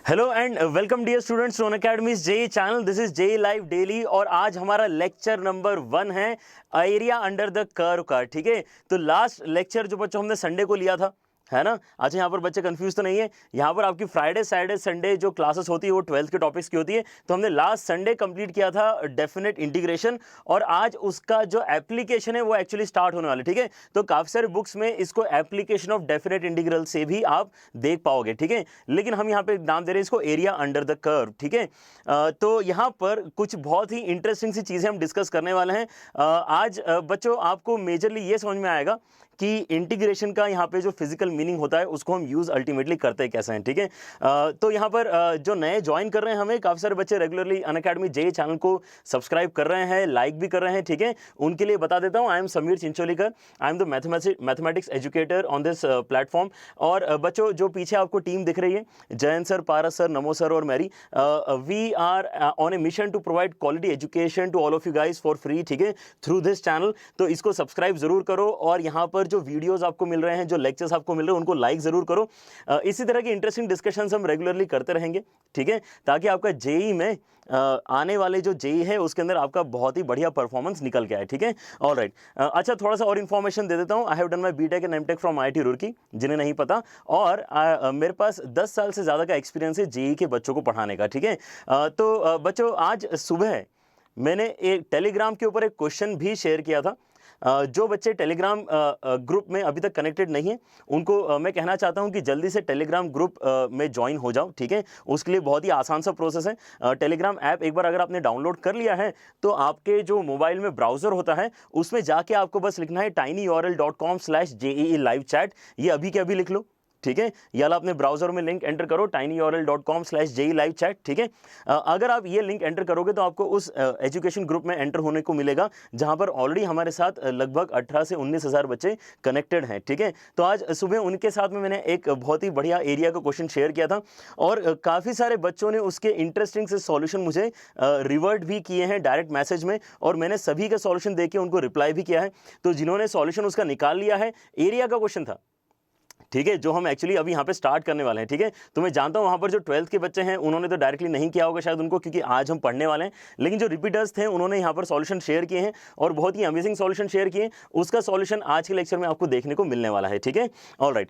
Hello and welcome dear students to Unacademy's JEE channel. This is JEE live daily और आज हमारा lecture number 1 है area under the curve का। ठीक है, तो लास्ट लेक्चर जो बच्चों हमने संडे को लिया था, है ना। अच्छा, यहाँ पर बच्चे कंफ्यूज तो नहीं है। यहाँ पर आपकी फ्राइडे सैटरडे संडे जो क्लासेस होती है वो 12th के टॉपिक्स की होती है। तो हमने लास्ट संडे कंप्लीट किया था डेफिनेट इंटीग्रेशन और आज उसका जो एप्लीकेशन है वो एक्चुअली स्टार्ट होने वाला है। ठीक है, तो काफ़ी सारे बुक्स में इसको एप्लीकेशन ऑफ डेफिनेट इंटीग्रल से भी आप देख पाओगे। ठीक है, लेकिन हम यहाँ पे नाम दे रहे हैं इसको एरिया अंडर द कर्व। ठीक है, तो यहाँ पर कुछ बहुत ही इंटरेस्टिंग सी चीज़ें हम डिस्कस करने वाले हैं आज। बच्चों, आपको मेजरली ये समझ में आएगा कि इंटीग्रेशन का यहाँ पे जो फिजिकल मीनिंग होता है उसको हम यूज़ अल्टीमेटली करते कैसे हैं। ठीक है, तो यहाँ पर जो नए ज्वाइन कर रहे हैं, हमें काफ़ी सारे बच्चे रेगुलरली अनअकैडमी जेई चैनल को सब्सक्राइब कर रहे हैं, लाइक भी कर रहे हैं। ठीक है, उनके लिए बता देता हूँ, I am Sameer Chincholikar, I am the mathematics educator on this platform. और बच्चों, जो पीछे आपको टीम दिख रही है, Jayant sir, Paras sir, Namo sir और Mary, we are on a mission to provide quality education to all of you guys for free. ठीक है, थ्रू दिस चैनल। तो इसको सब्सक्राइब जरूर करो और यहाँ पर जो वीडियोस आपको मिल रहे हैं, जो लेक्चर्स आपको मिल रहे हैं, उनको लाइक जरूर करो। इसी तरह की इंटरेस्टिंग डिस्कशंस हम रेगुलरली करते रहेंगे। ठीक है, ताकि आपका जेई में आने वाले जो जेई है उसके अंदर आपका बहुत ही बढ़िया परफॉर्मेंस निकल के आए। ठीक है, ऑलराइट। अच्छा, थोड़ा सा और इन्फॉर्मेशन दे देता हूँ। I have done my BTech and MTech from IIT Roorkee, जिन्हें नहीं पता। और मेरे पास 10 साल से ज़्यादा का एक्सपीरियंस है जेई के बच्चों को पढ़ाने का। ठीक है, तो बच्चों, आज सुबह मैंने एक टेलीग्राम के ऊपर एक क्वेश्चन भी शेयर किया था। जो बच्चे टेलीग्राम ग्रुप में अभी तक कनेक्टेड नहीं है, उनको मैं कहना चाहता हूं कि जल्दी से टेलीग्राम ग्रुप में ज्वाइन हो जाओ। ठीक है, उसके लिए बहुत ही आसान सा प्रोसेस है। टेलीग्राम ऐप एक बार अगर आपने डाउनलोड कर लिया है तो आपके जो मोबाइल में ब्राउजर होता है उसमें जाके आपको बस लिखना है tinyurl.com/JEE live chat। ये अभी के अभी लिख लो। ठीक है, या अपने ब्राउजर में लिंक एंटर करो tinyurl.com/JEE live chat। ठीक है, अगर आप ये लिंक एंटर करोगे तो आपको उस एजुकेशन ग्रुप में एंटर होने को मिलेगा, जहां पर ऑलरेडी हमारे साथ लगभग 18 से 19 हज़ार बच्चे कनेक्टेड हैं। ठीक है, तो आज सुबह उनके साथ में मैंने एक बहुत ही बढ़िया एरिया का क्वेश्चन शेयर किया था और काफ़ी सारे बच्चों ने उसके इंटरेस्टिंग से सॉल्यूशन मुझे रिवर्ट भी किए हैं डायरेक्ट मैसेज में, और मैंने सभी का सॉल्यूशन देके उनको रिप्लाई भी किया है। तो जिन्होंने सॉल्यूशन उसका निकाल लिया है, एरिया का क्वेश्चन था। ठीक है, जो हम एक्चुअली अभी यहाँ पे स्टार्ट करने वाले हैं। ठीक है, तो मैं जानता हूँ वहाँ पर जो 12th के बच्चे हैं उन्होंने तो डायरेक्टली नहीं किया होगा शायद उनको, क्योंकि आज हम पढ़ने वाले हैं। लेकिन जो रिपीटर्स थे उन्होंने यहाँ पर सॉल्यूशन शेयर किए हैं और बहुत ही अमेजिंग सॉल्यूशन शेयर किए। उसका सॉल्यूशन आज के लेक्चर में आपको देखने को मिलने वाला है। ठीक है, ऑलराइट।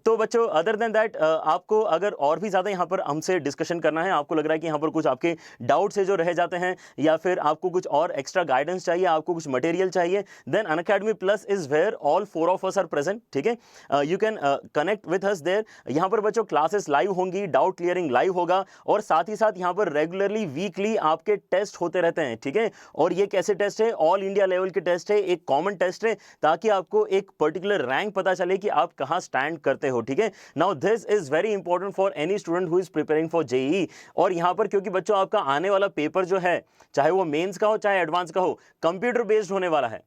तो बच्चों, अदर देन दैट, आपको अगर और भी ज़्यादा यहाँ पर हमसे डिस्कशन करना है, आपको लग रहा है कि यहाँ पर कुछ आपके डाउट्स है जो रह जाते हैं, या फिर आपको कुछ और एक्स्ट्रा गाइडेंस चाहिए, आपको कुछ मटेरियल चाहिए, then Unacademy plus is where all 4 of us are present. ठीक है, you can connect with us there. यहाँ पर बच्चों क्लासेस लाइव होंगी, डाउट क्लियरिंग लाइव होगा, और साथ ही साथ यहाँ पर रेगुलरली वीकली आपके टेस्ट होते रहते हैं। ठीक है, और ये कैसे टेस्ट है? ऑल इंडिया लेवल के टेस्ट है, एक कॉमन टेस्ट है, ताकि आपको एक पर्टिकुलर रैंक पता चले कि आप कहाँ स्टैंड करते हो। ठीक है, now this is very important for any student who is preparing for JEE. और यहाँ पर क्योंकि बच्चों आपका आने वाला पेपर जो है, चाहे वो मेंस का हो चाहे एडवांस का हो, कंप्यूटर बेस्ड होने वाला है।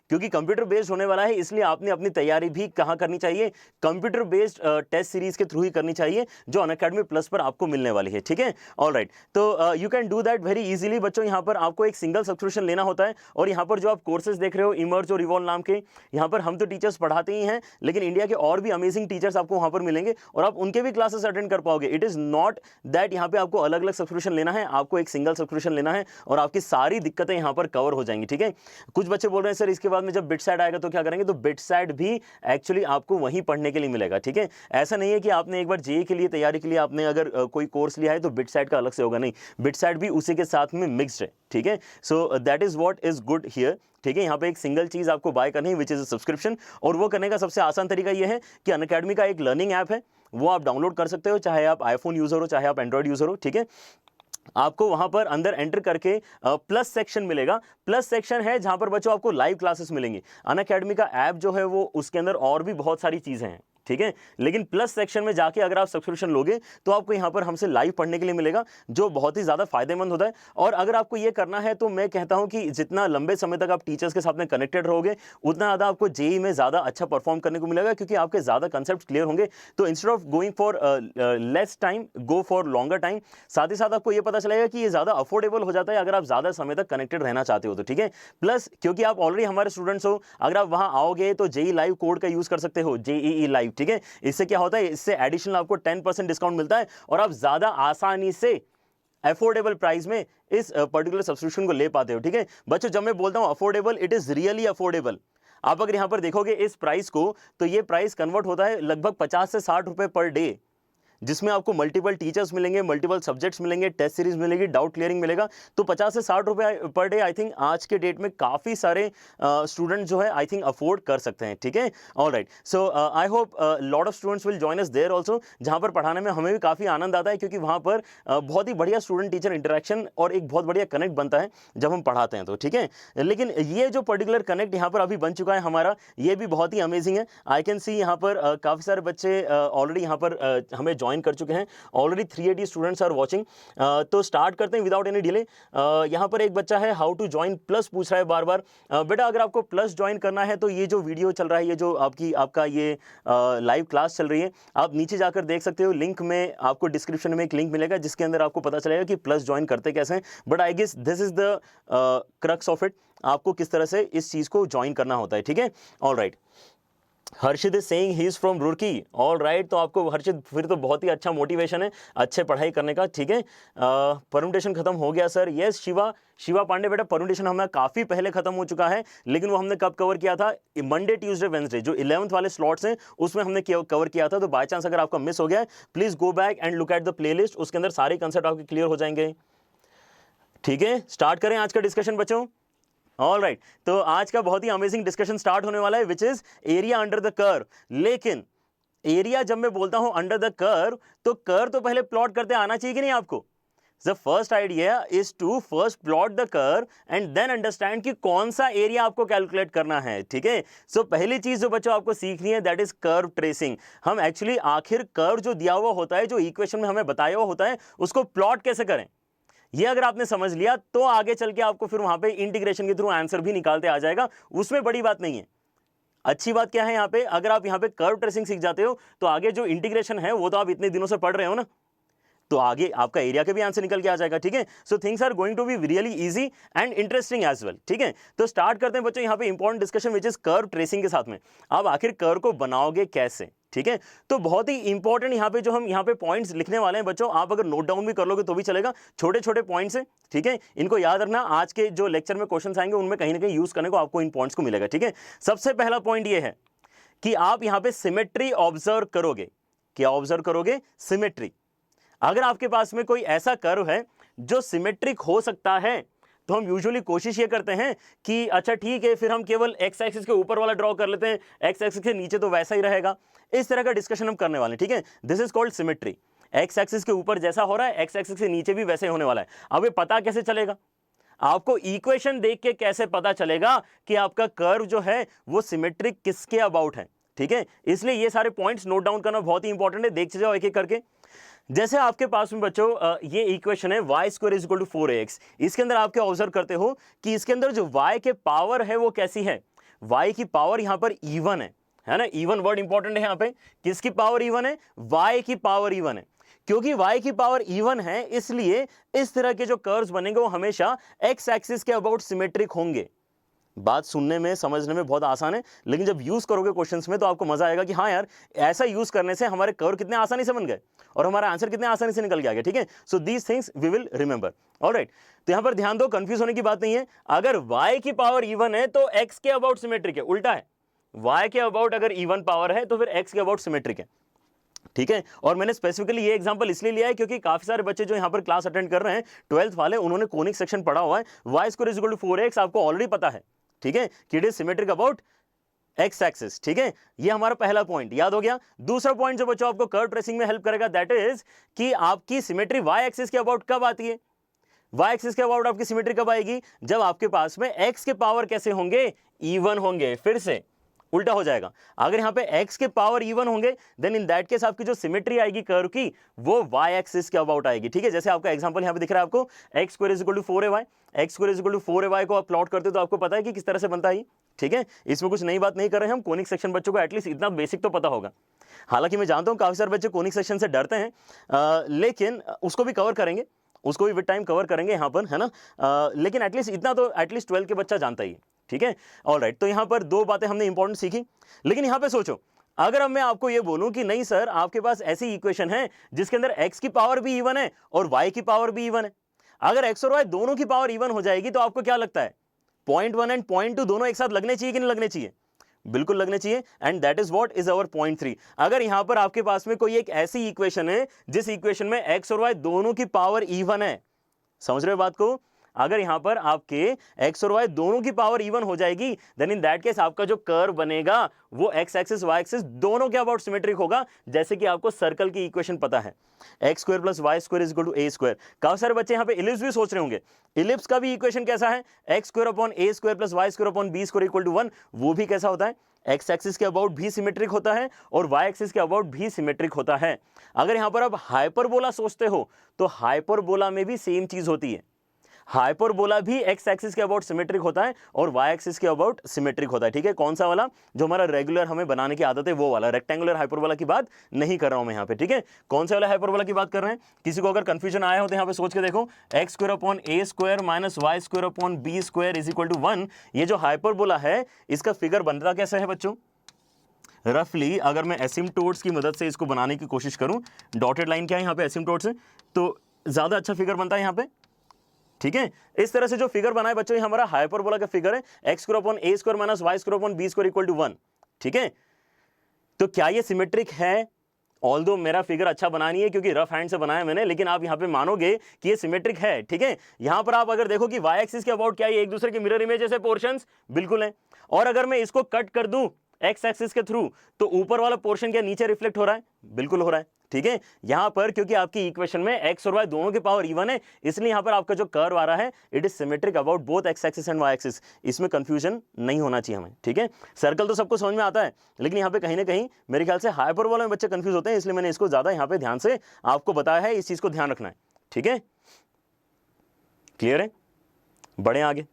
क्योंकि कंप्यूटर बेस्ड होने वाला है, इसलिए आपने अपनी तैयारी भी कहाँ करनी चाहिए? कंप्यूटर बेस्ड टेस्ट सीरीज के थ्रू ही करनी चाहिए, जो अनअकैडमी प्लस पर आपको मिलने वाली है। ठीक है, ऑलराइट। तो you can do that very easily. बच्चों, यहाँ पर आपको एक सिंगल सब्सक्रिप्शन लेना होता है, और यहाँ पर जो आप कोर्सेज देख रहे हो इमर्ज और रिवॉल्व नाम के, यहाँ पर हम तो टीचर्स पढ़ाते ही हैं, लेकिन इंडिया के और भी अमेजिंग टीचर्स आपको वहाँ पर मिलेंगे और आप उनके भी क्लासेस अटेंड कर पाओगे। इट इज़ नॉट दैट यहाँ पे आपको अलग अलग सब्सक्रिप्शन लेना है, आपको एक सिंगल सब्सक्रिप्शन लेना है और आपकी सारी दिक्कतें यहाँ पर कवर हो जाएंगी। ठीक है, कुछ बच्चे बोल रहे हैं सर इसके बाद में जब बिटसैट आएगा तो क्या करेंगे? तो बिटसैट भी एक्चुअली आपको वहीं पढ़ने के लिए मिलेगा। ठीक है, ऐसा नहीं है कि आपने एक बार जेईई के लिए तैयारी के लिए आपने अगर कोई कोर्स लिया है तो बिटसैट का अलग से होगा, नहीं, बिटसैट भी उसी के साथ में मिक्स्ड है। ठीक है, so that is what is good here. ठीक है, यहाँ पे एक सिंगल चीज आपको बाय करनी है, विच इज सब्सक्रिप्शन, और वो करने का सबसे आसान तरीका ये है कि अनअकैडमी का एक लर्निंग ऐप है, वो आप डाउनलोड कर सकते हो, चाहे आप आईफोन यूजर हो चाहे आप एंड्रॉइड यूजर हो। ठीक है, आपको वहां पर अंदर एंटर करके प्लस सेक्शन मिलेगा। प्लस सेक्शन है जहां पर बच्चों आपको लाइव क्लासेस मिलेंगी। अनअकैडमी का ऐप जो है वो उसके अंदर और भी बहुत सारी चीजें हैं। ठीक है, लेकिन प्लस सेक्शन में जाके अगर आप सब्सक्रिप्शन लोगे तो आपको यहाँ पर हमसे लाइव पढ़ने के लिए मिलेगा, जो बहुत ही ज़्यादा फायदेमंद होता है। और अगर आपको ये करना है तो मैं कहता हूँ कि जितना लंबे समय तक आप टीचर्स के साथ में कनेक्टेड रहोगे, उतना ज़्यादा आपको जेईई में ज़्यादा अच्छा परफॉर्म करने को मिलेगा, क्योंकि आपके ज़्यादा कंसेप्ट क्लियर होंगे। तो instead of going for less time, go for longer time. साथ ही साथ आपको ये पता चलेगा कि ये ज़्यादा अफोर्डेबल हो जाता है अगर आप ज़्यादा समय तक कनेक्टेड रहना चाहते हो तो। ठीक है, प्लस क्योंकि आप ऑलरेडी हमारे स्टूडेंट्स हो, अगर आप वहाँ आओगे तो जेईई लाइव कोड का यूज़ कर सकते हो, जेईई लाइव। ठीक है। इससे क्या होता है, इससे एडिशनल आपको 10% डिस्काउंट मिलता है और आप ज्यादा आसानी से अफोर्डेबल प्राइस में इस पर्टिकुलर सब्सक्रिप्शन को ले पाते हो, ठीक है। बच्चों जब मैं बोलता हूं affordable, it is really affordable. आप अगर यहां पर देखोगे इस प्राइस को, तो ये प्राइस कन्वर्ट होता है लगभग 50 से 60 रुपए पर डे, जिसमें आपको मल्टीपल टीचर्स मिलेंगे, मल्टीपल सब्जेक्ट्स मिलेंगे, टेस्ट सीरीज मिलेगी, डाउट क्लियरिंग मिलेगा। तो 50 से 60 रुपए पर डे आई थिंक आज के डेट में काफ़ी सारे स्टूडेंट जो है आई थिंक अफोर्ड कर सकते हैं, ठीक है। Alright, so I hope lot of students will join us there also, जहाँ पर पढ़ाने में हमें भी काफ़ी आनंद आता है, क्योंकि वहाँ पर बहुत ही बढ़िया स्टूडेंट टीचर इंटरेक्शन और एक बहुत बढ़िया कनेक्ट बनता है जब हम पढ़ाते हैं तो, ठीक है। लेकिन ये जो पर्टिकुलर कनेक्ट यहाँ पर अभी बन चुका है हमारा, ये भी बहुत ही अमेजिंग है। आई कैन सी यहाँ पर काफ़ी सारे बच्चे ऑलरेडी यहाँ पर हमें ज्वाइन कर चुके हैं। Already 380 students are watching. तो स्टार्ट करते हैं विदाउट एनी डिले। यहाँ पर एक बच्चा है हाउ टू ज्वाइन प्लस पूछ रहा है बार बार। बेटा अगर आपको प्लस ज्वाइन करना है तो ये जो वीडियो चल रहा है, ये जो आपका ये लाइव क्लास चल रही है, आप नीचे जाकर देख सकते हो। लिंक में आपको डिस्क्रिप्शन में एक लिंक मिलेगा जिसके अंदर आपको पता चलेगा कि प्लस ज्वाइन करते कैसे हैं। But I guess this is the crux of it, आपको किस तरह से इस चीज को ज्वाइन करना होता है, ठीक है। Alright, Harshit is saying he is from Roorkee. All right, तो आपको हर्षित फिर तो बहुत ही अच्छा मोटिवेशन है अच्छे पढ़ाई करने का, ठीक है। परमुटेशन खत्म हो गया सर। यस शिवा पांडे, बेटा परमुटेशन हमें काफ़ी पहले खत्म हो चुका है, लेकिन वो हमने कब कवर किया था, मंडे ट्यूसडे वेंसडे जो 11th वाले स्लॉट्स हैं उसमें हमने कवर किया था। तो बाय चांस अगर आपका मिस हो गया है, please go back and look at the playlist, उसके अंदर सारे कंसेप्ट आपके क्लियर हो जाएंगे, ठीक है। स्टार्ट करें आज का डिस्कशन बच्चों। ऑल राइट, तो आज का बहुत ही अमेजिंग डिस्कशन स्टार्ट होने वाला है, which is area under the curve. लेकिन एरिया जब मैं बोलता हूं अंडर द कर्व, तो कर्व तो पहले प्लॉट करते आना चाहिए कि नहीं आपको। The first idea is to first plot the curve and then understand कि कौन सा एरिया आपको कैलकुलेट करना है, ठीक है। सो पहली चीज जो बच्चों आपको सीखनी है दैट इज कर्व ट्रेसिंग। हम एक्चुअली आखिर कर्व जो दिया हुआ होता है, जो इक्वेशन में हमें बताया हुआ होता है, उसको प्लॉट कैसे करें, ये अगर आपने समझ लिया तो आगे चल के आपको फिर वहां पे इंटीग्रेशन के थ्रू आंसर भी निकालते आ जाएगा, उसमें बड़ी बात नहीं है। अच्छी बात क्या है यहाँ पे, अगर आप यहाँ पे कर्व ट्रेसिंग सीख जाते हो तो आगे जो इंटीग्रेशन है वो तो आप इतने दिनों से पढ़ रहे हो ना, तो आगे आपका एरिया के भी आंसर निकल के आ जाएगा, ठीक है। So things are going to be really easy and interesting as well, ठीक है। तो स्टार्ट करते हैं बच्चों यहाँ पे important discussion which is curve tracing के साथ में। आप आखिर कर्व को बनाओगे कैसे, ठीक है। तो बहुत ही इंपॉर्टेंट यहाँ पे जो हम यहाँ पे पॉइंट्स लिखने वाले हैं बच्चों, आप अगर नोट डाउन भी कर लोगे तो भी चलेगा, छोटे छोटे पॉइंट्स हैं, ठीक है। इनको याद रखना, आज के जो लेक्चर में क्वेश्चंस आएंगे उनमें कहीं ना कहीं यूज करने को आपको इन पॉइंट्स को मिलेगा, ठीक है। सबसे पहला पॉइंट ये है कि आप यहाँ पे सिमेट्री ऑब्जर्व करोगे। क्या ऑब्जर्व करोगे? सिमेट्री। अगर आपके पास में कोई ऐसा कर्व है जो सिमेट्रिक हो सकता है, तो हम यूजुअली कोशिश ये करते हैं कि अच्छा ठीक है, फिर हम केवल एक्स एक्सिस के ऊपर वाला ड्रॉ कर लेते हैं, एक्स एक्सिस के नीचे तो वैसा ही रहेगा। इस तरह का डिस्कशन हम करने वाले हैं, ठीक है। This is called symmetry. X axis के ऊपर जैसा हो रहा है, एक्स एक्सिस के नीचे भी वैसे ही होने वाला है। अब ये पता कैसे चलेगा? आपको इक्वेशन देख के कैसे पता चलेगा कि आपका कर्व जो है वो सिमेट्रिक किसके अबाउट है, ठीक है। इसलिए ये सारे पॉइंट्स नोट डाउन करना बहुत ही इंपॉर्टेंट है। देखते जाओ एक एक करके। जैसे आपके पास में बच्चों ये इक्वेशन है y square is equal to 4ax। इसके अंदर आप क्या ऑब्जर्व करते हो कि इसके अंदर जो y के पावर है वो कैसी है? y की पावर यहाँ पर इवन है ना। इवन वर्ड इंपॉर्टेंट है यहाँ पे। किसकी पावर इवन है? y की पावर इवन है। क्योंकि y की पावर इवन है, इसलिए इस तरह के जो कर्व्स बनेंगे वो हमेशा x एक्सिस के अबाउट सिमेट्रिक होंगे। बात सुनने में समझने में बहुत आसान है, लेकिन जब यूज करोगे क्वेश्चंस में तो आपको मजा आएगा कि हाँ यार, ऐसा यूज करने से हमारे कर्व कितने आसानी से बन गए और हमारा आंसर कितने आसानी से निकल के आ गया, ठीक है। So these things we will remember. Alright, तो यहां पर ध्यान दो, कंफ्यूज होने की बात नहीं है। अगर y की पावर इवन है तो x के अबाउट सिमेट्रिक है, उल्टा है। y के अबाउट अगर इवन पावर है तो फिर x के अबाउट सिमेट्रिक है, ठीक है। और मैंने स्पेसिफिकली ये एग्जांपल इसलिए लिया है क्योंकि काफी सारे बच्चे जो यहां पर क्लास अटेंड कर रहे हैं 12th वाले, उन्होंने कोनिक सेक्शन पढ़ा हुआ है। y square is equal to 4x आपको ऑलरेडी पता है, ठीक है, कि it is symmetric about x axis, ठीक है। ये हमारा पहला पॉइंट याद हो गया। दूसरा पॉइंट जो बच्चों आपको कर्व ट्रेसिंग में हेल्प करेगा दैट इज कि आपकी सिमेट्री y एक्सिस के अबाउट कब आती है? y एक्सिस के अबाउट आपकी सिमेट्री कब आएगी? जब आपके पास में x के पावर कैसे होंगे? इवन होंगे। फिर से उल्टा हो जाएगा। अगर यहां पे x के पावर इवन होंगे देन इन दैट केस आपकी जो सिमेट्री आएगी कर्व की वो y एक्सिस के अबाउट आएगी, ठीक है। जैसे आपका एग्जांपल यहां पे दिख रहा है आपको, x square is equal to 4ay। x square is equal to 4ay को आप प्लॉट करते हो तो आपको पता है कि किस तरह से बनता है, ठीक है। इसमें कुछ नई बात नहीं कर रहे हैं हम। कोनिक सेक्शन बच्चों को एटलीस्ट इतना बेसिक तो पता होगा। हालांकि मैं जानता हूं काफी सारे बच्चे कोनिक सेक्शन से डरते हैं, लेकिन उसको भी कवर करेंगे, उसको भी विद टाइम कवर करेंगे यहाँ पर, है ना। लेकिन एटलीस्ट इतना तो एटलीस्ट 12 के बच्चा जानता ही है, ठीक है। ऑलराइट, तो यहाँ पर दो बातें हमने इंपॉर्टेंट सीखी। लेकिन यहाँ पे सोचो, अगर अब मैं आपको ये बोलूं कि नहीं सर आपके पास ऐसी इक्वेशन है जिसके अंदर x की पावर भी इवन है और y की पावर भी इवन है, अगर x और y दोनों की पावर इवन हो जाएगी तो आपको क्या लगता है 0.1 एंड 0.2 दोनों एक साथ लगने चाहिए कि नहीं लगने चाहिए? बिल्कुल लगने चाहिए। And that is what is our 0.3। अगर यहां पर आपके पास में कोई एक ऐसी इक्वेशन है जिस इक्वेशन में x और y दोनों की पावर इवन है, समझ रहे हो बात को? अगर यहां पर आपके x और y दोनों की पावर इवन हो जाएगी देन इन दैट केस आपका जो कर्व बनेगा वो x एक्सिस y एक्सिस दोनों के अबाउट सिमेट्रिक होगा, जैसे कि आपको सर्कल की इक्वेशन पता है x square plus y square is equal to a square. काफी सारे बच्चे यहां पे इलिप्स भी सोच रहे होंगे, इलिप्स का भी इक्वेशन कैसा है x square upon a square plus y square upon b square equal to 1, वो भी कैसा होता है x एक्सिस के अबाउट भी सिमेट्रिक होता है और y एक्सिस के अबाउट भी सिमेट्रिक होता है। अगर यहां पर आप हाइपरबोला सोचते हो तो हाइपरबोला में भी सेम चीज होती है, हाइपरबोला भी x एक्सिस के अबाउट सिमेट्रिक होता है और y एक्सिस के अबाउट सिमेट्रिक होता है। ठीक है, कौन सा वाला जो हमारा रेगुलर हमें बनाने की आदत है वो वाला, रेक्टेंगुलर हाइपरबोला की बात नहीं कर रहा हूं मैं यहाँ पे। ठीक है, कौन से वाला हाइपरबोला की बात कर रहे हैं? किसी को अगर कंफ्यूजन आया हो तो यहाँ पे सोच के देखो, x square upon a square minus y square upon b square is equal to 1, ये जो हाइपरबोला है इसका फिगर बनता कैसे है बच्चों? रफली अगर मैं एसिम्प्टोट्स की मदद से इसको बनाने की कोशिश करूं, डॉटेड लाइन क्या है यहाँ पे एसिम्प्टोट्स है, तो ज्यादा अच्छा फिगर बनता है यहाँ पे। ठीक है, इस तरह से जो फिगर बना है बच्चों ये हमारा हाइपरबोला का फिगर है, x square upon a square minus y square upon b square equal to 1। ठीक है, तो क्या ये सिमेट्रिक है? ऑल्दो मेरा फिगर अच्छा बना नहीं है क्योंकि रफ हैंड से बनाया मैंने, लेकिन आप यहाँ पे मानोगे कि ये सिमेट्रिक है। ठीक है, यहाँ पर आप अगर देखो कि वाई एक्सिस के अबाउट क्या ये एक दूसरे के मिरर इमेजेस है, पोर्शंस बिल्कुल है। और अगर मैं इसको कट कर दूं एक्स एक्सिस के थ्रू तो ऊपर वाला पोर्शन क्या नीचे रिफ्लेक्ट हो रहा है? बिल्कुल हो रहा है। ठीक है, यहां पर क्योंकि आपकी इक्वेशन में एक्स और वाई दोनों की पावर इवन है इसलिए यहां पर आपका जो कर्व आ रहा है it is symmetric about both x axis and y axis, इसमें कंफ्यूजन नहीं होना चाहिए हमें। ठीक है, सर्कल तो सबको समझ में आता है लेकिन यहाँ पे कहीं ना कहीं मेरे ख्याल से हाइपरबोला में बच्चे कंफ्यूज होते हैं, इसलिए मैंने इसको ज्यादा यहाँ पे ध्यान से आपको बताया है, इस चीज को ध्यान रखना है। ठीक है, क्लियर है? बढ़े आगे।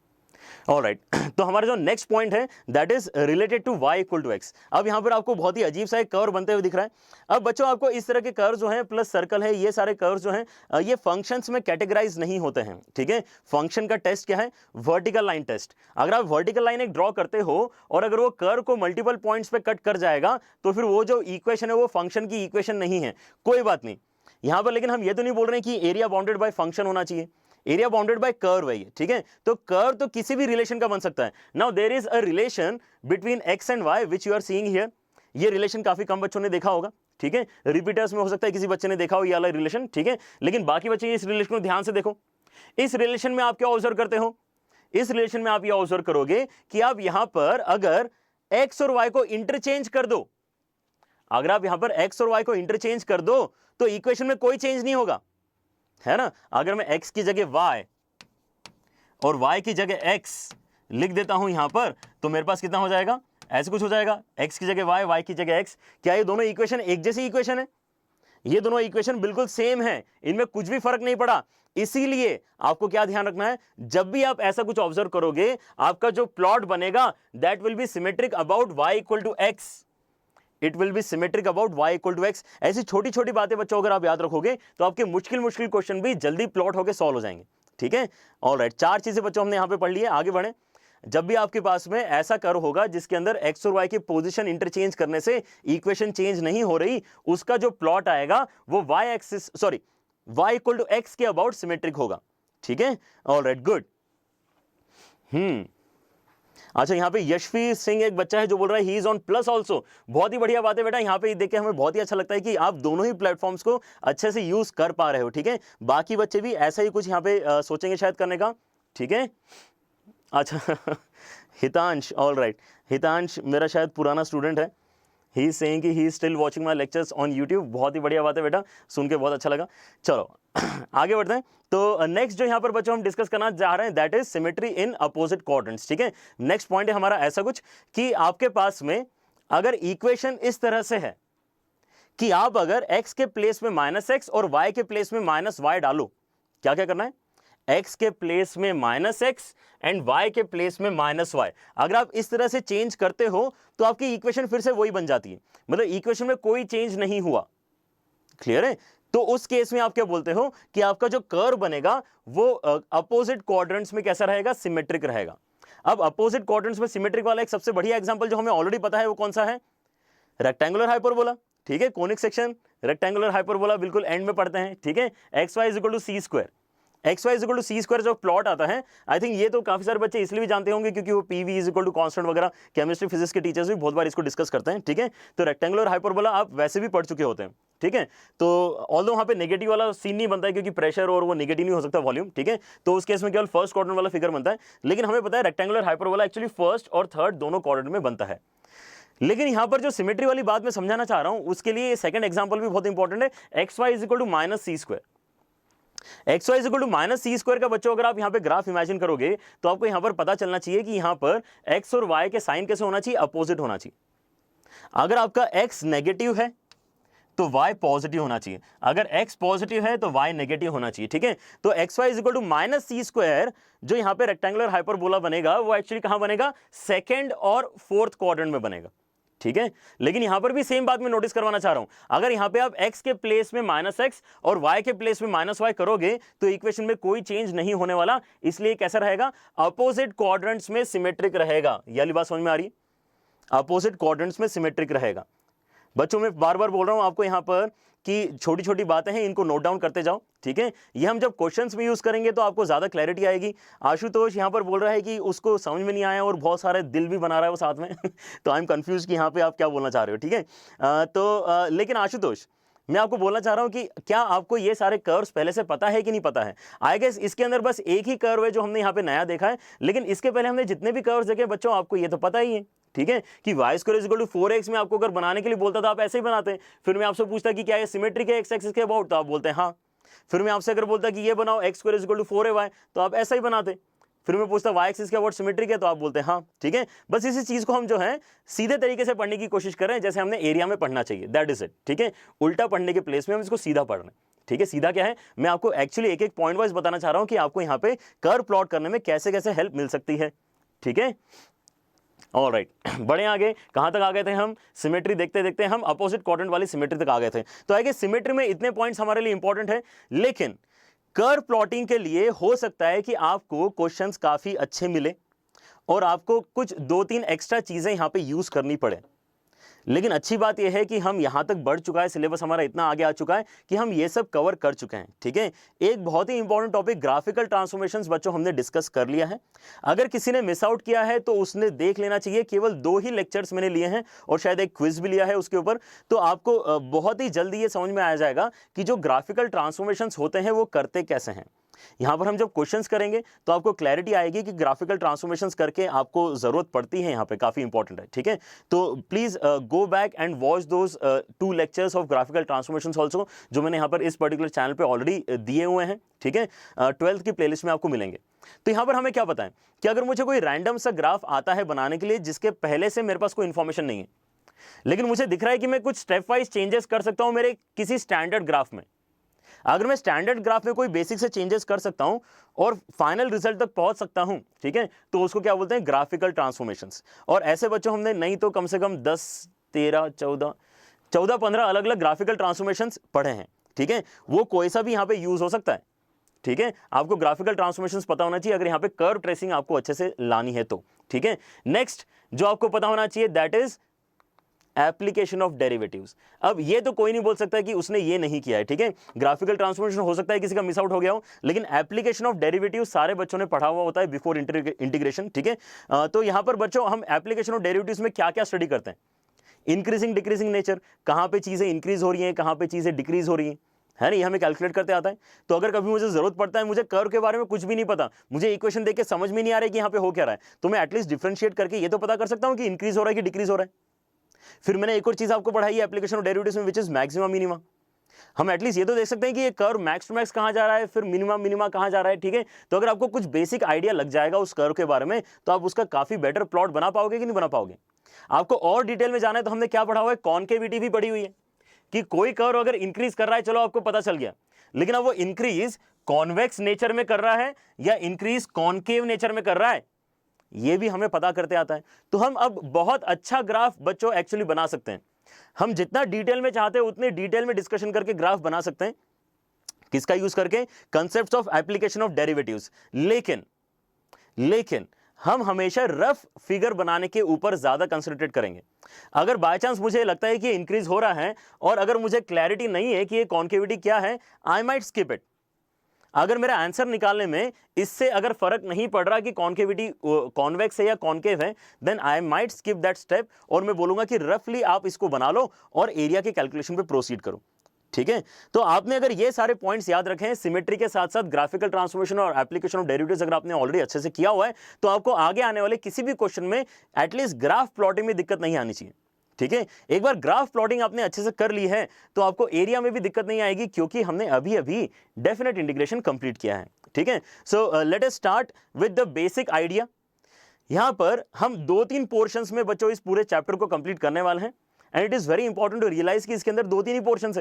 ऑलराइट, तो हमारा जो नेक्स्ट पॉइंट है that is related to y equal to x। अब यहां पर आपको बहुत ही अजीब सा एक कर्व बनते हुए दिख रहा है। अब बच्चों आपको इस तरह के कर्व जो हैं प्लस सर्कल है, ये सारे कर्व जो हैं ये फंक्शंस में कैटेगराइज नहीं होते हैं। ठीक है, फंक्शन का टेस्ट क्या है? Vertical line test. अगर आप वर्टिकल लाइन एक ड्रॉ करते हो और अगर वो कर्व को मल्टीपल पॉइंट्स पे कट कर जाएगा तो फिर वो जो इक्वेशन है वो फंक्शन की इक्वेशन नहीं है। कोई बात नहीं यहां पर, लेकिन हम ये तो नहीं बोल रहे हैं कि एरिया बाउंडेड बाय फंक्शन होना चाहिए, एरिया बाउंडेड बाय कर्व है ये। ठीक है, तो कर्व तो किसी भी रिलेशन का बन सकता है। Now there is a relation between x and y which you are seeing here. ये रिलेशन काफी कम बच्चों ने देखा होगा। ठीक है, रिपीटर्स में हो सकता है किसी बच्चे ने देखा हो ये वाला रिलेशन। ठीक है, लेकिन बाकी बच्चे इस रिलेशन को ध्यान से देखो। इस रिलेशन में आप क्या ऑब्जर्व करते हो? इस रिलेशन में आप ये ऑब्जर्व करोगे कि आप यहां पर अगर एक्स और वाई को इंटरचेंज कर दो, अगर आप यहां पर एक्स और वाई को इंटरचेंज कर दो तो इक्वेशन में कोई चेंज नहीं होगा, है ना। अगर मैं x की जगह y और y की जगह x लिख देता हूं यहां पर तो मेरे पास कितना हो जाएगा? ऐसे कुछ हो जाएगा, x की जगह y की जगह x। क्या ये दोनों इक्वेशन एक जैसी इक्वेशन है? ये दोनों इक्वेशन बिल्कुल सेम है, इनमें कुछ भी फर्क नहीं पड़ा। इसीलिए आपको क्या ध्यान रखना है, जब भी आप ऐसा कुछ ऑब्जर्व करोगे आपका जो प्लॉट बनेगा that will be symmetric about y equal to x। It will be symmetric about y equal to x। ऐसी छोटी छोटी बातें बच्चों अगर आप याद रखोगे तो आपके मुश्किल मुश्किल क्वेश्चन भी जल्दी प्लॉट होकर सॉल्व हो जाएंगे। ठीक है, ऑलराइट, 4 चीजें बच्चों हमने यहां पे पढ़ ली है। आगे बढ़े। जब भी आपके पास में ऐसा कर्व होगा जिसके अंदर x और y की पोजीशन इंटरचेंज करने से इक्वेशन चेंज नहीं हो रही, उसका जो प्लॉट आएगा वो y axis y equal to x के अबाउट सिमेट्रिक होगा। ठीक है, ऑलराइट, गुड। अच्छा, यहाँ पे यशवी सिंह एक बच्चा है जो बोल रहा है he is on plus also. बहुत ही बढ़िया बात है बेटा, यहाँ पे देख के हमें बहुत ही अच्छा लगता है कि आप दोनों ही प्लेटफॉर्म्स को अच्छे से यूज कर पा रहे हो। ठीक है, बाकी बच्चे भी ऐसा ही कुछ यहाँ पे सोचेंगे शायद करने का। ठीक है, अच्छा हितांश, ऑलराइट, हितांश मेरा शायद पुराना स्टूडेंट है। ही इज सेइंग कि he is still watching my lectures on YouTube. बहुत ही बढ़िया बात है बेटा, सुन के बहुत अच्छा लगा। चलो आगे बढ़ते हैं। तो नेक्स्ट जो यहां पर बच्चों हम डिस्कस करना चाह रहे हैं that is symmetry in opposite quadrants. ठीक है, नेक्स्ट पॉइंट है हमारा ऐसा कुछ कि आपके पास में अगर इक्वेशन इस तरह से है कि आप अगर x के प्लेस में -x और y के प्लेस में -y डालो, क्या क्या करना है? x के प्लेस में -x एंड y के प्लेस में -y। अगर आप इस तरह से चेंज करते हो तो आपकी इक्वेशन फिर से वही बन जाती है, मतलब इक्वेशन में कोई चेंज नहीं हुआ। क्लियर है? तो उस केस में आप क्या बोलते हो कि आपका जो कर्व बनेगा वो अपोजिट क्वाड्रेंट्स में कैसा रहेगा? सिमेट्रिक रहेगा। अब अपोजिट क्वाड्रेंट्स में सिमेट्रिक वाला एक सबसे बढ़िया एग्जांपल जो हमें ऑलरेडी पता है वो कौन सा है? रेक्टेंगुलर हाइपरबोला, ठीक है, कोनिक सेक्शन, रेक्टेंगुलर हाइपरबोला बिल्कुल एंड में पढ़ते हैं, ठीक है। X y is equal to c square, x y is equal to c square जो प्लॉट आता है, आई थिंक ये तो काफी सारे बच्चे इसलिए भी जानते होंगे क्योंकि वो PV is equal to constant वगैरह केमिस्ट्री फिजिक्स के टीचर्स भी बहुत बार इसको डिस्कस करते हैं, ठीक है। तो रेक्टेंगुलर हाइपरबोला आप वैसे भी पढ़ चुके होते हैं, ठीक है। तो ऑल्दो वहां पे नेगेटिव वाला सीन नहीं बनता है क्योंकि प्रेशर और वो नेगेटिव नहीं हो सकता वॉल्यूम, ठीक है। तो उस केस में केवल फर्स्ट क्वाड्रेंट वाला फिगर बनता है, लेकिन हमें पता है रेक्टेंगुलर हाइपरबोला एक्चुअली फर्स्ट और थर्ड दोनों क्वाड्रेंट में बनता है। लेकिन यहां पर जो सिमेट्री वाली बात मैं समझाना चाह रहा हूं उसके लिए सेकंड एग्जांपल भी बहुत इंपॉर्टेंट है, x y is equal to minus c square. X y is equal to minus c square का बच्चों अगर आप यहां पे ग्राफ इमेजिन करोगे तो आपको यहां पर पता चलना चाहिए कि यहां पर एक्स और वाई के साइन कैसे होना चाहिए, अपोजिट होना चाहिए। अगर आपका एक्स नेगेटिव है तो y पॉजिटिव होना चाहिए, अगर x पॉजिटिव है तो y नेगेटिव होना चाहिए, ठीक है। तो x y is equal to minus c square जो यहां पे रेक्टेंगुलर हाइपरबोला बनेगा वो एक्चुअली कहां बनेगा, सेकंड और फोर्थ क्वाड्रेंट में बनेगा, ठीक है। लेकिन यहां पर भी सेम बात मैं नोटिस करवाना चाह रहा हूं, अगर यहां पे आप x के प्लेस में माइनस एक्स और y के प्लेस में माइनस वाई करोगे तो इक्वेशन में कोई चेंज नहीं होने वाला, इसलिए कैसा रहेगा, अपोजिट क्वाड्रेंट्स में सिमेट्रिक रहेगा। ये वाली बात समझ में आ रही, अपोजिट क्वाड्रेंट्स में सिमेट्रिक रहेगा। बच्चों मैं बार बार बोल रहा हूं आपको यहां पर कि छोटी छोटी बातें हैं, इनको नोट डाउन करते जाओ, ठीक है। ये हम जब क्वेश्चंस में यूज करेंगे तो आपको ज्यादा क्लैरिटी आएगी। आशुतोष यहां पर बोल रहा है कि उसको समझ में नहीं आया और बहुत सारे दिल भी बना रहा है वो साथ में तो आई एम कंफ्यूज कि यहां पे आप क्या बोलना चाह रहे हो, ठीक है। लेकिन आशुतोष मैं आपको बोलना चाह रहा हूं कि क्या आपको ये सारे कर्व्स पहले से पता है कि नहीं पता है। आई गेस इसके अंदर बस एक ही कर्व है जो हमने यहाँ पे नया देखा है, लेकिन इसके पहले हमने जितने भी कर्व्स देखे बच्चों आपको ये तो पता ही है, ठीक है, कि y square is equal to 4x में आपको अगर बनाने के लिए बोलता था आप ऐसे ही बनाते। फिर मैं आपसे पूछता कि क्या ये सिमेट्रिक है एक्स एक्सिस के अबाउट, तो आप बोलते हैं हाँ। फिर मैं आपसे अगर बोलता कि ये बनाओ x square is equal to 4ay, तो आप ऐसा ही बनाते। फिर मैं पूछता वाई एक्सिस के अबाउट सिमेट्रिक है, तो आप बोलते हैं हाँ, ठीक है। बस इसी चीज को हम जो है सीधे तरीके से पढ़ने की कोशिश कर रहे हैं जैसे हमने एरिया में पढ़ना चाहिए, दैट इज इट, ठीक है। उल्टा पढ़ने के प्लेस में हम इसको सीधा पढ़ रहे हैं, ठीक है। सीधा क्या है मैं आपको एक्चुअली एक एक पॉइंट वाइज बताना चाह रहा हूं कि आपको यहाँ पे कर्व प्लॉट करने में कैसे कैसे हेल्प मिल सकती है, ठीक है। ऑलराइट, बड़े आगे कहां तक आ गए थे हम, सिमेट्री देखते देखते हम अपोजिट क्वाड्रेंट वाली सिमेट्री तक आ गए थे। तो आगे सिमेट्री में इतने पॉइंट्स हमारे लिए इंपॉर्टेंट है, लेकिन कर्व प्लॉटिंग के लिए हो सकता है कि आपको क्वेश्चंस काफी अच्छे मिले और आपको कुछ 2-3 एक्स्ट्रा चीजें यहां पे यूज करनी पड़े। लेकिन अच्छी बात यह है कि हम यहां तक बढ़ चुका है, सिलेबस हमारा इतना आगे आ चुका है कि हम ये सब कवर कर चुके हैं, ठीक है। एक बहुत ही इंपॉर्टेंट टॉपिक ग्राफिकल ट्रांसफॉर्मेशंस बच्चों हमने डिस्कस कर लिया है। अगर किसी ने मिस आउट किया है तो उसने देख लेना चाहिए, केवल 2 ही लेक्चर्स मैंने लिए हैं और शायद एक क्विज भी लिया है उसके ऊपर। तो आपको बहुत ही जल्दी ये समझ में आ जाएगा कि जो ग्राफिकल ट्रांसफॉर्मेशंस होते हैं वो करते कैसे हैं। यहां पर हम जब क्वेश्चंस करेंगे तो आपको क्लैरिटी आएगी कि ग्राफिकल ट्रांसफॉर्मेशंस करके आपको जरूरत पड़ती है, यहां पे काफी इंपॉर्टेंट है, ठीक है। तो please go back and watch those 2 lectures of graphical transformations also जो मैंने यहां पर इस पर्टिकुलर चैनल पे ऑलरेडी दिए हुए हैं, ठीक है। 12th की प्लेलिस्ट में आपको मिलेंगे। तो यहां पर हमें क्या पता है कि अगर मुझे कोई रैंडम सा ग्राफ आता है बनाने के लिए जिसके पहले से मेरे पास कोई इंफॉर्मेशन नहीं है, लेकिन मुझे दिख रहा है कि मैं कुछ स्टेप वाइज चेंजेस कर सकता हूं मेरे किसी स्टैंडर्ड ग्राफ में। अगर मैं स्टैंडर्ड ग्राफ में कोई बेसिक से चेंजेस कर सकता हूं और फाइनल रिजल्ट तक पहुंच सकता हूं, ठीक है, तो उसको क्या बोलते हैं, ग्राफिकल ट्रांसफॉर्मेशंस। और ऐसे बच्चों हमने नहीं तो कम से कम 10, 13, 14, 15 अलग अलग ग्राफिकल ट्रांसफॉर्मेशंस पढ़े हैं, ठीक है। वो कोई सा भी यहां पे यूज हो सकता है, ठीक है। आपको ग्राफिकल ट्रांसफॉर्मेशंस पता होना चाहिए अगर यहां पे कर्व ट्रेसिंग आपको अच्छे से लानी है तो, ठीक है। नेक्स्ट जो आपको पता होना चाहिए that is application of derivatives. अब ये तो कोई नहीं बोल सकता कि उसने ये नहीं किया है, ठीक है। ग्राफिकल ट्रांसफॉर्मेशन हो सकता है किसी का मिस आउट हो गया हो, लेकिन एप्लीकेशन ऑफ डेरिवेटिव सारे बच्चों ने पढ़ा हुआ होता है बिफोर इंटीग्रेशन, ठीक है। तो यहां पर बच्चों हम एप्लीकेशन ऑफ डेरिवेटिव्स में क्या क्या स्टडी करते हैं, इंक्रीजिंग डिक्रीजिंग नेचर, कहां पे चीजें इंक्रीज हो रही हैं, कहां पे चीजें डिक्रीज हो रही हैं, है ना, ये हमें कैलकुलेट करते आता है। तो अगर कभी मुझे जरूरत पड़ता है, मुझे कर्व के बारे में कुछ भी नहीं पता, मुझे इक्वेशन देख के समझ में नहीं आ रहा है कि यहाँ पे हो क्या रहा है, तो मैं एटलीस्ट डिफरेंशिएट करके ये तो पता कर सकता हूं कि इंक्रीज हो रहा है कि डिक्रीज हो रहा है। फिर मैंने एक और चीज आपको पढ़ाई है एप्लीकेशन ऑफ डेरिवेटिव्स में, विच इज मैक्सिमा मिनिमा। हम एटलीस्ट ये तो देख सकते हैं कि ये कर्व मैक्स टू मैक्स कहां जा रहा है, फिर मिनिमा मिनिमा कहां जा रहा है, ठीक है। तो अगर आपको कुछ बेसिक आइडिया लग जाएगा उस कर्व के बारे में तो आप उसका काफी बेटर प्लॉट बना पाओगे कि नहीं बना पाओगे। आपको और डिटेल में जाना है तो हमने क्या पढ़ा हुआ है, कॉनकेविटी भी पढ़ी हुई है कि कोई कर्व अगर इंक्रीज कर रहा है, चलो आपको पता चल गया, लेकिन अब वो इंक्रीज कॉन्वेक्स नेचर में कर रहा है या इंक्रीज कॉनकेव नेचर में कर रहा है, ये भी हमें पता करते आता है। तो हम अब बहुत अच्छा ग्राफ बच्चों एक्चुअली बना सकते हैं। हम जितना डिटेल में चाहते हैं उतने डिटेल में डिस्कशन करके ग्राफ बना सकते हैं, किसका यूज करके, concepts of application of derivatives. लेकिन हम हमेशा रफ फिगर बनाने के ऊपर ज्यादा कंसंट्रेट करेंगे। अगर बाय चांस मुझे लगता है कि इंक्रीज हो रहा है और अगर मुझे क्लैरिटी नहीं है कि ये कॉन्केविटी क्या है, आई माइट स्किप इट। अगर मेरा आंसर निकालने में इससे अगर फर्क नहीं पड़ रहा कि कॉन्केविटी कॉन्वेक्स है या कॉन्केव है, then I might skip that step और मैं बोलूंगा कि रफली आप इसको बना लो और एरिया के कैलकुलेशन पे प्रोसीड करो। ठीक है, तो आपने अगर ये सारे पॉइंट्स याद रखे हैं, सिमेट्री के साथ साथ ग्राफिकल ट्रांसफॉर्मेशन और एप्लीकेशन ऑफ डेरिवेटिव्स अगर आपने ऑलरेडी अच्छे से किया हुआ है, तो आपको आगे आने वाले किसी भी क्वेश्चन में एटलीस्ट ग्राफ प्लॉटिंग में दिक्कत नहीं आनी चाहिए। ठीक है, एक बार ग्राफ प्लॉटिंग आपने अच्छे से कर ली है तो आपको एरिया में भी दिक्कत नहीं आएगी, क्योंकि हमने अभी अभी डेफिनेट इंटीग्रेशन कंप्लीट किया है। ठीक है, so let us start with the basic idea. यहां पर हम 2-3 पोर्शंस में बच्चों इस पूरे चैप्टर को कंप्लीट करने वाले हैं, and it is very important to realize कि इसके अंदर 2-3 ही पोर्शंस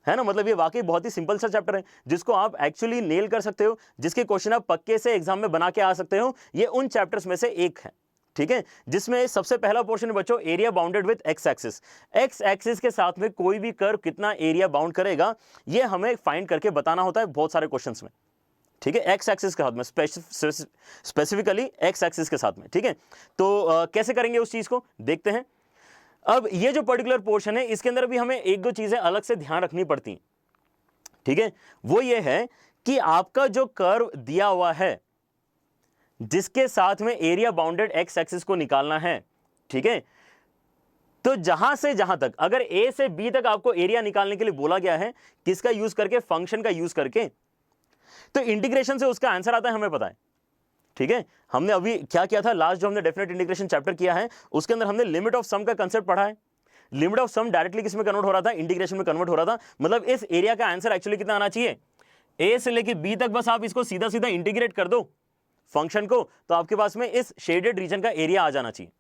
है ना। मतलब ये वाकई बहुत ही सिंपल सा चैप्टर है जिसको आप एक्चुअली नेल कर सकते हो, जिसके क्वेश्चन आप पक्के से एग्जाम में बना के आ सकते हो। ये उन चैप्टर्स में से एक है। ठीक है, जिसमें सबसे पहला पोर्शन बच्चों area bounded with x axis. X axis के साथ में कोई भी कर्व कितना एरिया बाउंड करेगा ये हमें फाइंड करके बताना होता है बहुत सारे क्वेश्चंस में। ठीक है, एक्स एक्सिस के साथ में, स्पेसिफिकली एक्स एक्सिस के साथ में। ठीक है, तो कैसे करेंगे उस चीज को देखते हैं। अब ये जो पर्टिकुलर पोर्शन है इसके अंदर भी हमें 1-2 चीजें अलग से ध्यान रखनी पड़ती हैं। ठीक है, वो ये है कि आपका जो कर्व दिया हुआ है जिसके साथ में एरिया बाउंडेड एक्स एक्सिस को निकालना है, ठीक है, तो जहां से जहां तक अगर ए से बी तक आपको एरिया निकालने के लिए बोला गया है, किसका यूज करके, फंक्शन का यूज करके, तो इंटीग्रेशन से उसका आंसर आता है, हमें पता है। ठीक है, हमने अभी क्या किया था, लास्ट जो हमने डेफिनेट इंटीग्रेशन चैप्टर किया है उसके अंदर हमने लिमिट ऑफ सम का कंसेप्ट पढ़ा है। लिमिट ऑफ सम डायरेक्टली किस में कन्वर्ट हो रहा था, इंटीग्रेशन में कन्वर्ट हो रहा था। मतलब इस एरिया का आंसर एक्चुअली कितना आना चाहिए, ए से लेके बी तक बस आप इसको सीधा सीधा इंटीग्रेट कर दो फंक्शन को, तो आपके पास में इस शेडेड रीजन का एरिया आ जाना चाहिए।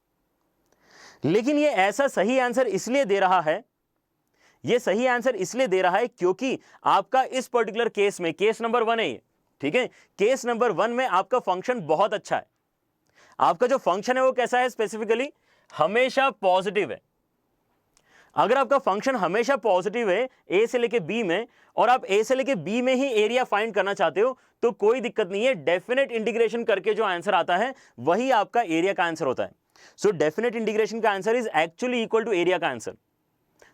लेकिन ये ऐसा सही आंसर इसलिए दे रहा है, ये सही आंसर इसलिए दे रहा है क्योंकि आपका इस पर्टिकुलर केस में, केस नंबर 1 है ये। ठीक है, केस नंबर 1 में आपका फंक्शन बहुत अच्छा है। आपका जो फंक्शन है वो कैसा है, स्पेसिफिकली हमेशा पॉजिटिव है। अगर आपका फंक्शन हमेशा पॉजिटिव है ए से लेके बी में, और आप ए से लेके बी में ही एरिया फाइंड करना चाहते हो, तो कोई दिक्कत नहीं है। डेफिनेट इंटीग्रेशन करके जो आंसर आता है वही आपका एरिया का आंसर होता है। सो डेफिनेट इंटीग्रेशन का answer is actually equal to area का आंसर।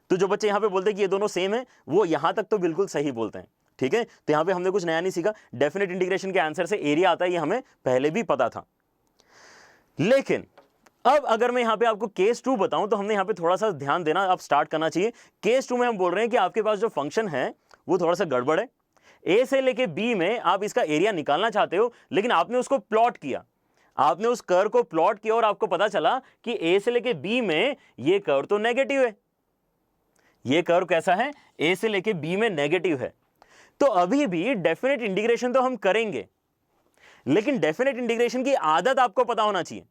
तो जो बच्चे यहां पे बोलते हैं कि ये दोनों सेम है, वो यहां तक तो बिल्कुल सही बोलते हैं। ठीक है, तो यहां पे हमने कुछ नया नहीं सीखा। डेफिनेट इंटीग्रेशन के आंसर से एरिया आता है, ये हमें पहले भी पता था। लेकिन अब अगर मैं यहां पे आपको केस 2 बताऊं, तो हमने यहां पे थोड़ा सा ध्यान देना अब स्टार्ट करना चाहिए। केस 2 में हम बोल रहे हैं कि आपके पास जो फंक्शन है वो थोड़ा सा गड़बड़ है। ए से लेके बी में आप इसका एरिया निकालना चाहते हो, लेकिन आपने उसको प्लॉट किया, आपने उस कर्व को प्लॉट किया और आपको पता चला कि ए से लेके बी में ये कर्व तो नेगेटिव है। ये कर्व कैसा है, ए से लेके बी में नेगेटिव है। तो अभी भी डेफिनेट इंटीग्रेशन तो हम करेंगे, लेकिन डेफिनेट इंटीग्रेशन की आदत आपको पता होना चाहिए।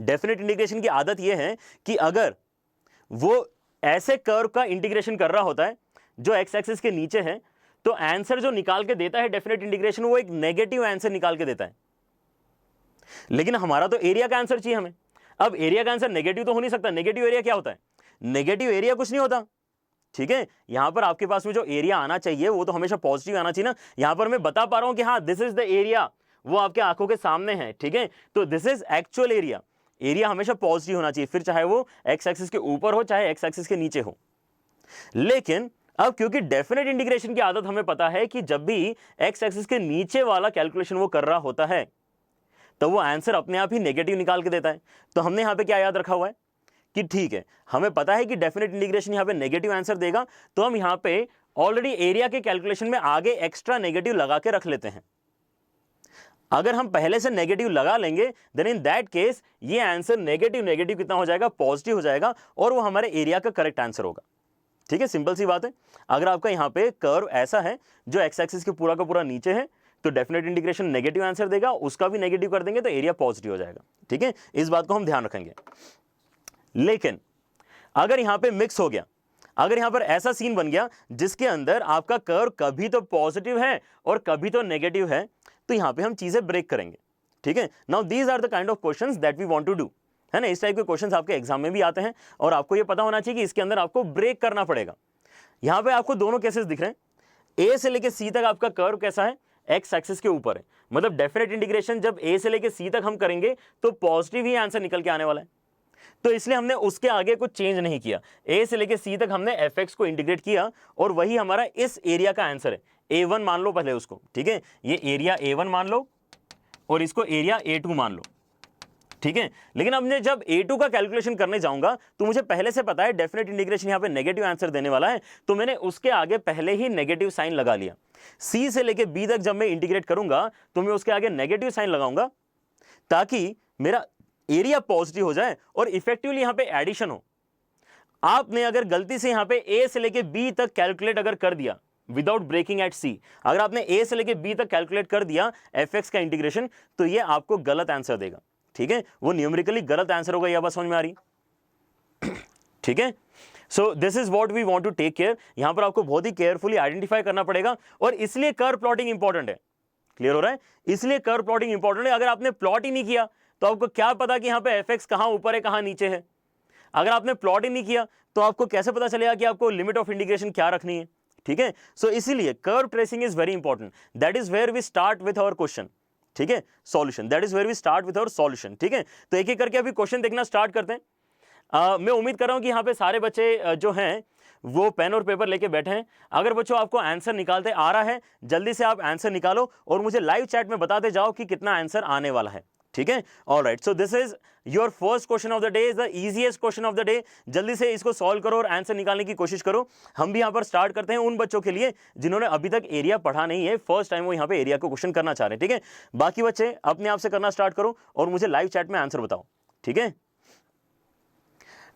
डेफिनेट इंटीग्रेशन की आदत यह है कि अगर वो ऐसे कर्व का इंटीग्रेशन कर रहा होता है जो एक्स एक्सिस के नीचे है, तो आंसर जो निकाल के देता है डेफिनेट इंटीग्रेशन, वो एक नेगेटिव आंसर निकाल के देता है। लेकिन हमारा तो एरिया का आंसर चाहिए हमें। अब एरिया का आंसर नेगेटिव तो हो नहीं सकता। नेगेटिव एरिया क्या होता है, नेगेटिव एरिया कुछ नहीं होता। ठीक है, यहां पर आपके पास में जो एरिया आना चाहिए वो तो हमेशा पॉजिटिव आना चाहिए ना। यहां पर मैं बता पा रहा हूं कि हाँ दिस इज द एरिया, वो आपके आंखों के सामने है। ठीक है, तो this is actual area. Area हमेशा पॉजिटिव होना चाहिए, फिर चाहे वो एक्स एक्सिस के ऊपर हो चाहे एक्स एक्सिस के नीचे हो। लेकिन अब क्योंकि डेफिनेट इंटीग्रेशन की आदत हमें पता है कि जब भी एक्स एक्सिस के नीचे वाला कैलकुलेशन वो कर रहा होता है, तो वो आंसर अपने आप ही नेगेटिव निकाल के देता है। तो हमने यहां पे क्या याद रखा हुआ है कि ठीक है, हमें पता है कि डेफिनेट इंटीग्रेशन यहां पे नेगेटिव आंसर देगा, तो हम यहां पे ऑलरेडी एरिया के कैलकुलेशन में आगे एक्स्ट्रा नेगेटिव लगा के रख लेते हैं। अगर हम पहले से नेगेटिव लगा लेंगे, देन इन दैट केस ये आंसर नेगेटिव नेगेटिव कितना हो जाएगा, पॉजिटिव हो जाएगा, और वो हमारे एरिया का करेक्ट आंसर होगा। ठीक है, सिंपल सी बात है। अगर आपका यहां पे कर्व ऐसा है जो एक्स एक्सिस के पूरा का पूरा नीचे है, तो डेफिनेट इंटीग्रेशन नेगेटिव आंसर देगा, उसका भी नेगेटिव कर देंगे तो एरिया पॉजिटिव हो जाएगा। ठीक है, इस बात को हम ध्यान रखेंगे। लेकिन अगर यहां पे मिक्स हो गया, अगर यहां पर ऐसा सीन बन गया जिसके अंदर आपका कर्व कभी तो पॉजिटिव है और कभी तो नेगेटिव है, तो यहां पे हम चीजें ब्रेक करेंगे। ठीक है, now these are the kind of questions that we want to do, है ना। इस टाइप के क्वेश्चंस आपके एग्जाम में भी आते हैं और आपको ये पता होना चाहिए कि इसके अंदर आपको ब्रेक करना पड़ेगा। यहां पे आपको दोनों केसेस दिख रहे हैं। ए से लेके सी तक आपका कर्व कैसा है, एक्स एक्सिस के ऊपर है, मतलब डेफिनेट इंटीग्रेशन जब ए से लेके सी तक हम करेंगे तो पॉजिटिव ही आंसर निकल के आने वाला है, तो इसलिए हमने उसके आगे कुछ चेंज नहीं किया। ए से लेके सी तक हमने एफ एक्स को इंटीग्रेट किया और वही हमारा इस एरिया का आंसर है। A1 मान लो पहले उसको, ठीक है, ये एरिया A1 मान लो और इसको एरिया A2 मान लो, ठीक है। लेकिन अब मैं जब A2 का कैलकुलेशन करने जाऊंगा तो मुझे पहले से पता है डेफिनेट इंटीग्रेशन यहां पे नेगेटिव आंसर देने वाला है, तो मैंने उसके आगे पहले ही नेगेटिव साइन लगा लिया। C से लेके B तक जब मैं इंटीग्रेट करूंगा तो मैं उसके आगे नेगेटिव साइन लगाऊंगा ताकि मेरा एरिया पॉजिटिव हो जाए और इफेक्टिवली यहां पे एडिशन हो। आपने अगर गलती से यहां पे A से लेके B तक कैलकुलेट अगर कर दिया विदाउट ब्रेकिंग एट C, अगर आपने A से लेके B तक कैलकुलेट कर दिया fx का इंटीग्रेशन, तो ये आपको गलत आंसर देगा, ठीक है, वो न्यूमेरिकली गलत आंसर होगा। यह बात समझ में आ रही, ठीक है। So this is what we want to take care. यहां पर आपको बहुत ही केयरफुली आइडेंटिफाई करना पड़ेगा और इसलिए कर्व प्लॉटिंग इंपॉर्टेंट है। क्लियर हो रहा है, इसलिए कर्व प्लॉटिंग इंपॉर्टेंट है। अगर आपने प्लॉट ही नहीं किया तो आपको क्या पता कि यहां पे fx कहां ऊपर है कहां नीचे है। अगर आपने प्लॉट ही नहीं किया तो आपको कैसे पता चलेगा कि आपको लिमिट ऑफ इंटीग्रेशन क्या रखनी है, ठीक है। सो इसीलिए curve tracing is very important, that is where we start with our question, ठीक है, solution, that is where we start with our solution, ठीक है। तो एक एक करके अभी क्वेश्चन देखना स्टार्ट करते हैं। मैं उम्मीद कर रहा हूं कि यहाँ पे सारे बच्चे जो हैं वो पेन और पेपर लेके बैठे हैं। अगर बच्चों आपको आंसर निकालते आ रहा है, जल्दी से आप आंसर निकालो और मुझे लाइव चैट में बताते जाओ कि कितना आंसर आने वाला है, ठीक है। Alright, so this is your first question of the day, is the easiest question of the day. जल्दी से इसको सॉल्व करो और आंसर निकालने की कोशिश करो। हम भी यहाँ पर स्टार्ट करते हैं उन बच्चों के लिए जिन्होंने अभी तक एरिया पढ़ा नहीं है, फर्स्ट टाइम वो यहाँ पे एरिया को क्वेश्चन करना चाह रहे हैं, ठीक है। बाकी बच्चे अपने आप से करना स्टार्ट करो और मुझे लाइव चैट में आंसर बताओ, ठीक है।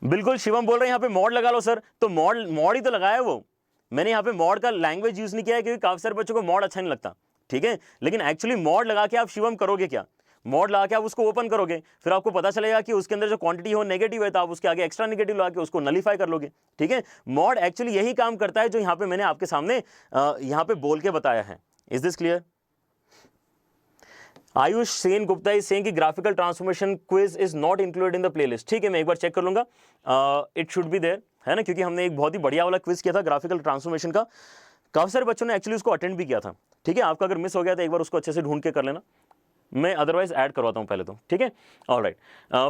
बिल्कुल, शिवम बोल रहे हैं यहाँ पे मॉड लगा लो सर, तो मॉड ही तो लगाया है वो। मैंने यहाँ पे मॉड का लैंग्वेज यूज नहीं किया है क्योंकि काफी सारे बच्चों को मॉड अच्छा नहीं लगता, ठीक है। लेकिन एक्चुअली मॉड लगा के आप शिवम करोगे क्या, मॉड लगा के आप उसको ओपन करोगे, फिर आपको पता चलेगा कि उसके अंदर जो क्वांटिटी हो नेगेटिव है, तो आप उसके आगे एक्स्ट्रा नेगेटिव लगा के उसको नलीफाई कर लोगे, ठीक है। मॉड एक्चुअली यही काम करता है जो यहाँ पे मैंने आपके सामने यहाँ पे बोल के बताया है। Is this clear? Ayush Sen Gupta is saying कि graphical transformation quiz is not included in the playlist. ठीक है, मैं एक बार चेक कर लूंगा, इट शुड बी देयर, है ना, क्योंकि हमने एक बहुत ही बढ़िया वाला क्विज किया था ग्राफिकल ट्रांसफॉर्मेशन का, काफी सारे बच्चों ने एक्चुअली उसको अटेंड भी किया था, ठीक है। आपका अगर मिस हो गया तो एक बार उसको अच्छे से ढूंढ के कर लेना, मैं अदरवाइज ऐड करवाता हूं पहले तो, ठीक है। Alright,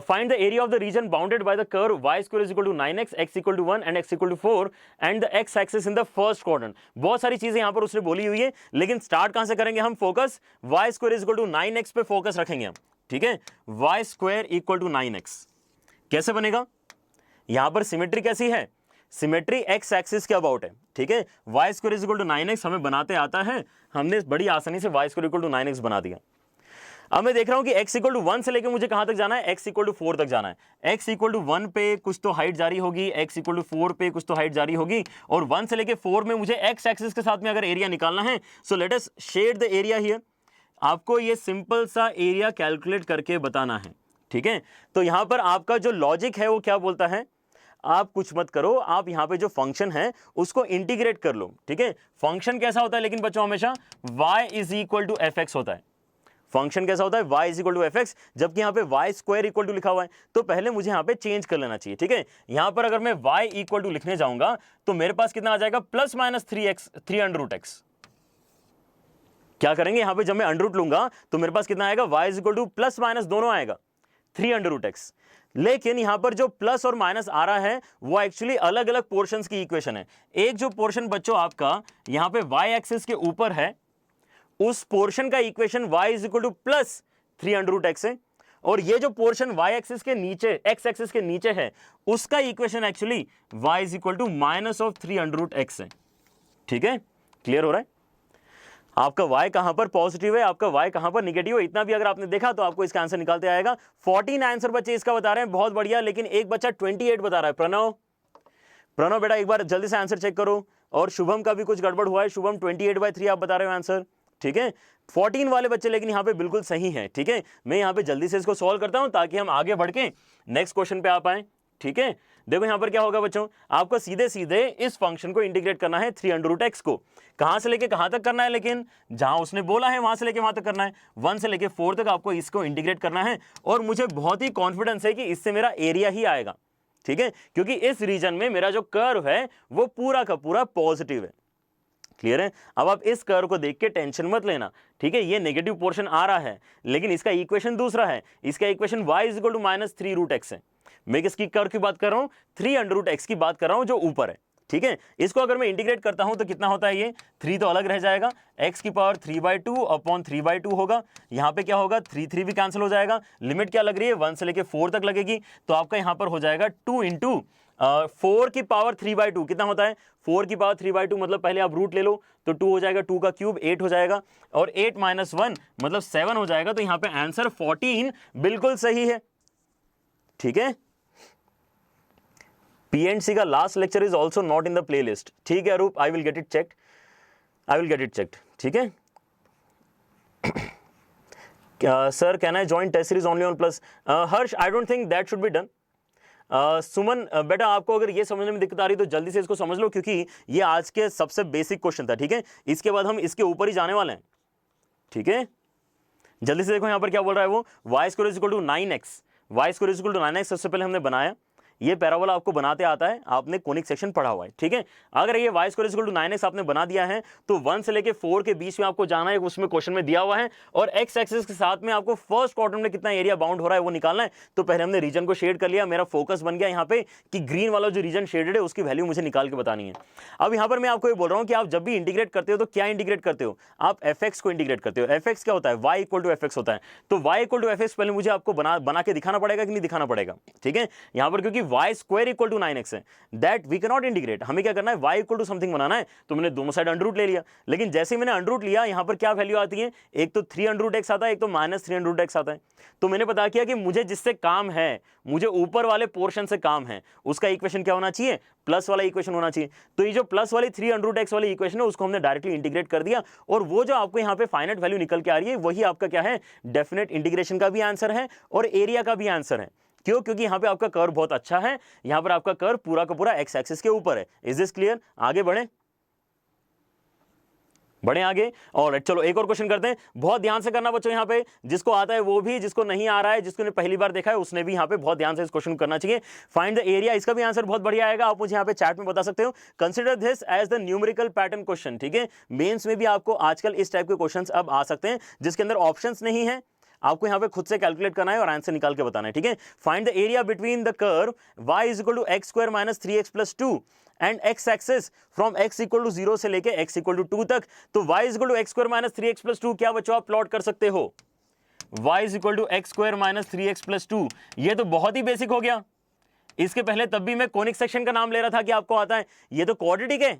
find the area of the region bounded by the curve y square is equal to 9x, x equal to 1 and x equal to 4 and the x axis in the first quadrant. बहुत सारी चीजें यहां पर उसने बोली हुई है, लेकिन स्टार्ट कहां से करेंगे हम? Focus y square is equal to 9x पे फोकस रखेंगे हम, ठीक है। y square equal to 9x कैसे बनेगा? यहां पर सिमेट्री कैसी है? सिमेट्री x एक्सिस के अबाउट है, ठीक है। y square is equal to 9x हमें बनाते आता है, हमने बड़ी आसानी से y square equal to 9x बना दिया। अब मैं देख रहा हूं कि x इक्वल टू 1 से लेके मुझे कहां तक जाना है? x इक्वल टू 4 तक जाना है। x इक्वल टू 1 पे कुछ तो हाइट जारी होगी, x इक्वल टू 4 पे कुछ तो हाइट जारी होगी, और 1 से लेके 4 में मुझे x एक्सिस के साथ में अगर एरिया निकालना है, so let us shade the area here. आपको ये सिंपल सा एरिया कैलकुलेट करके बताना है, ठीक है। तो यहां पर आपका जो लॉजिक है वो क्या बोलता है? आप कुछ मत करो, आप यहां पे जो फंक्शन है उसको इंटीग्रेट कर लो, ठीक है। फंक्शन कैसा होता है लेकिन बच्चों? हमेशा y is equal to f x होता है। फंक्शन कैसा होता है? y is equal to f x, जबकि यहाँ पे y स्क्वायर इक्वल टू लिखा हुआ है, तो पहले मुझे यहाँ पे चेंज कर लेना चाहिए, ठीक है। यहाँ पर अगर मैं y इक्वल टू लिखने जाऊंगा तो मेरे पास कितना आ जाएगा? Plus minus 3 under root x. क्या करेंगे यहाँ पे? जब मैं अंडर रूट लूंगा तो मेरे पास कितना आएगा? y is equal to plus minus दोनों आएगा, 3 अंडर रूट एक्स। लेकिन यहां पर जो प्लस और माइनस आ रहा है वो एक्चुअली अलग अलग पोर्शंस की इक्वेशन है। एक जो पोर्शन बच्चों आपका यहां पे y एक्सिस के ऊपर है, उस पोर्शन का equation y is equal to plus 3 under root x है, और ये जो पोर्शन y एक्सिस के नीचे, x एक्सिस के नीचे है, उसका equation actually y is equal to minus of 3 under root x है, ठीक है। क्लियर हो रहा है? आपका y कहां पर पॉजिटिव है, आपका y कहां पर नेगेटिव है, इतना भी अगर आपने देखा तो आपको इसका आंसर निकालते आएगा। 14 आंसर बच्चे इसका बता रहे हैं, बहुत बढ़िया, लेकिन एक बच्चा 28 बता रहा है। प्रणव बेटा एक बार जल्दी से आंसर चेक करो, और शुभम का भी कुछ गड़बड़ हुआ है, शुभम 28/3 आप बता रहे हो आंसर, ठीक है। 14 वाले बच्चे लेकिन यहाँ पे बिल्कुल सही है, ठीक है। मैं यहाँ पे जल्दी से इसको सॉल्व करता हूं ताकि हम आगे बढ़ के नेक्स्ट क्वेश्चन पे आ पाए, ठीक है। देखो यहाँ पर क्या होगा बच्चों, आपको सीधे सीधे इस फंक्शन को इंटीग्रेट करना है 3 अंडर रूट एक्स को। कहां से लेके कहां तक करना है? लेकिन जहां उसने बोला है वहां से लेके वहां तक करना है, 1 से लेके 4 तक आपको इसको इंटीग्रेट करना है, और मुझे बहुत ही कॉन्फिडेंस है कि इससे मेरा एरिया ही आएगा, ठीक है, क्योंकि इस रीजन में मेरा जो कर्व है वो पूरा का पूरा पॉजिटिव है, क्लियर है? अब आप इस कर्व को देख के टेंशन मत लेना, ठीक है? ये नेगेटिव पोर्शन आ रहा है, लेकिन इसका इक्वेशन दूसरा है। इसका equation y is equal to minus 3√x है। मैं किसकी कर्व की बात कर रहा हूं? 3√x की बात कर रहा हूं, जो ऊपर है, ठीक है? इसको अगर मैं इंटीग्रेट करता हूं तो कितना होता है? ये 3 तो अलग रह जाएगा, x की पावर 3/2 अपॉन 3/2 होगा। यहां पे क्या होगा? 3 भी कैंसिल हो जाएगा। लिमिट क्या लग रही है? 1 से लेके 4 तक लगेगी, तो आपका यहां पर हो जाएगा 2 इंटू 4 की पावर 3/2 कितना होता है? 4 की पावर 3/2 मतलब पहले आप रूट ले लो, तो 2 हो जाएगा, 2 का क्यूब 8 हो जाएगा, और 8 माइनस 1 मतलब 7 हो जाएगा। तो यहां पे आंसर 14 बिल्कुल सही है, ठीक है? PNC का last lecture is also not in the playlist, ठीक है Arup? I will get it checked, I will get it checked, ठीक है? Sir can I join test series only on plus? Harsh, I don't think that should be done. Suman बेटा, आपको अगर ये समझने में दिक्कत आ रही तो जल्दी से इसको समझ लो, क्योंकि ये आज के सबसे बेसिक क्वेश्चन था, ठीक है? इसके बाद हम इसके ऊपर ही जाने वाले हैं, ठीक है? जल्दी से देखो यहां पर क्या बोल रहा है वो, y square is equal to 9x, y square is equal to 9x सबसे पहले हमने बनाया। ये पैराबोला आपको बनाते आता है, आपने कोनिक सेक्शन पढ़ा हुआ है, ठीक है? अगर ये y square is equal to 9x आपने बना दिया है, तो 1 से लेके 4 के बीच में आपको जाना है, उसमें क्वेश्चन में दिया हुआ है, और x एक्सिस के साथ में आपको फर्स्ट क्वाड्रेंट में कितना एरिया बाउंड हो रहा है वो निकालना है। तो पहले हमने रीजन को शेड कर लिया, मेरा फोकस बन गया यहाँ पे कि ग्रीन वाला जो रीजन शेडेड है उसकी वैल्यू मुझे निकाल के बतानी है। अब यहाँ पर मैं आपको ये बोल रहा हूँ कि आप जब भी इंटीग्रेट करते हो तो क्या इंटीग्रेट करते हो? आप fx को इंटीग्रेट करते हो। fx क्या होता है? y इक्वल टू fx होता है। तो y इक्वल टू fx पहले मुझे आपको बना के दिखाना पड़ेगा कि नहीं दिखाना पड़ेगा, ठीक है? यहाँ पर क्योंकि y square equal to 9x है, that we can not integrate. हमें क्या करना है? y इक्वल टू समथिंग बनाना है, तो मैंने दोनों साइड अंडर रूट ले लिया। लेकिन जैसे मैंने अंडर रूट लिया, यहाँ पर क्या वैल्यू आती है? एक तो 3√x आता है, एक तो माइनस 3√x आता है। तो मैंने पता किया कि मुझे जिससे काम है, मुझे ऊपर वाले पोर्शन से काम है, उसका इक्वेशन क्या होना चाहिए? प्लस वाला इक्वेशन होना चाहिए। तो ये जो प्लस वाली 3√x वाली इक्वेशन है उसको हमने डायरेक्टली इंटीग्रेट कर दिया, और वो जो आपको यहाँ पे फाइनाइट वैल्यू निकल के आ रही है वही आपका क्या है? डेफिनेट इंटीग्रेशन का भी आंसर है और एरिया का भी आंसर है। क्यों? क्योंकि यहाँ पे आपका कर्व बहुत अच्छा है, यहाँ पर आपका कर्व पूरा का पूरा एक्स एक्सिस के ऊपर है। Is this clear? आगे बढ़े आगे। और चलो एक और क्वेश्चन करते हैं, बहुत ध्यान से करना बच्चों, यहाँ पे जिसको आता है वो भी, जिसको नहीं आ रहा है, जिसको ने पहली बार देखा है उसने भी यहाँ पे बहुत ध्यान से इस क्वेश्चन को करना चाहिए। फाइंड द एरिया, इसका भी आंसर बहुत बढ़िया आएगा, आप मुझे यहाँ पे चैट में बता सकते हो। Consider this as the numerical pattern question, ठीक है? मेंस में भी आपको आजकल इस टाइप के क्वेश्चंस अब आ सकते हैं जिसके अंदर ऑप्शंस नहीं है, आपको यहां पे खुद से कैलकुलेट करना है और आंसर निकाल के बताना है, ठीक है? Find the area between the curve y is equal to x square minus 3x plus 2 and x axis from x equal to 0 से लेके x इक्वल टू 2 तक। तो y is equal to x square minus 3x plus 2 क्या बच्चों आप plot कर सकते हो? y is equal to x square minus 3x plus 2, ये तो बहुत ही बेसिक हो गया। इसके पहले तब भी मैं कोनिक सेक्शन का नाम ले रहा था कि आपको आता है, ये तो क्वाड्रेटिक है।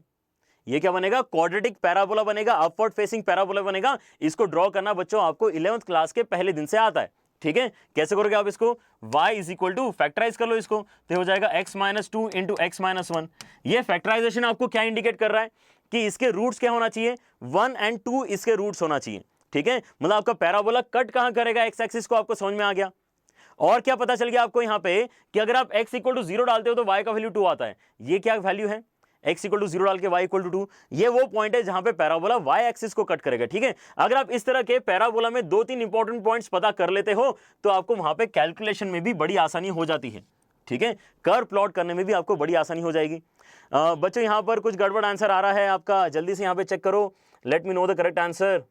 ये क्या बनेगा? क्वाड्रेटिक पैराबोला बनेगा, अपवर्ड फेसिंग पैराबोला बनेगा। इसको ड्रॉ करना बच्चों आपको 11th क्लास के पहले दिन से आता है, ठीक है? कैसे करोगे आप इसको? y is equal to, factorize कर लो इसको, तो हो जाएगा x minus 2 into x minus 1। ये फैक्टराइजेशन आपको क्या इंडिकेट कर रहा है? कि इसके रूट्स क्या होना चाहिए? 1 और 2 इसके रूट्स होना चाहिए, ठीक है? मतलब आपका पैराबोला कट कहां करेगा एक्स एक्सिस को, आपको समझ में आ गया। और क्या पता चल गया आपको यहाँ पे कि अगर आप x इक्वल टू 0 डालते हो तो y का वैल्यू 2 आता है। ये क्या वैल्यू है? x इक्वल टू 0 डाल के y इक्वल टू 2, ये वो पॉइंट है जहां पे पैराबोला y एक्सिस को कट करेगा, ठीक है? अगर आप इस तरह के पैराबोला में 2-3 इंपॉर्टेंट पॉइंट्स पता कर लेते हो तो आपको वहां पे कैलकुलेशन में भी बड़ी आसानी हो जाती है, ठीक है? कर्व प्लॉट करने में भी आपको बड़ी आसानी हो जाएगी। बच्चों यहां पर कुछ गड़बड़ आंसर आ रहा है आपका, जल्दी से यहां पे चेक करो, late me know the correct answer.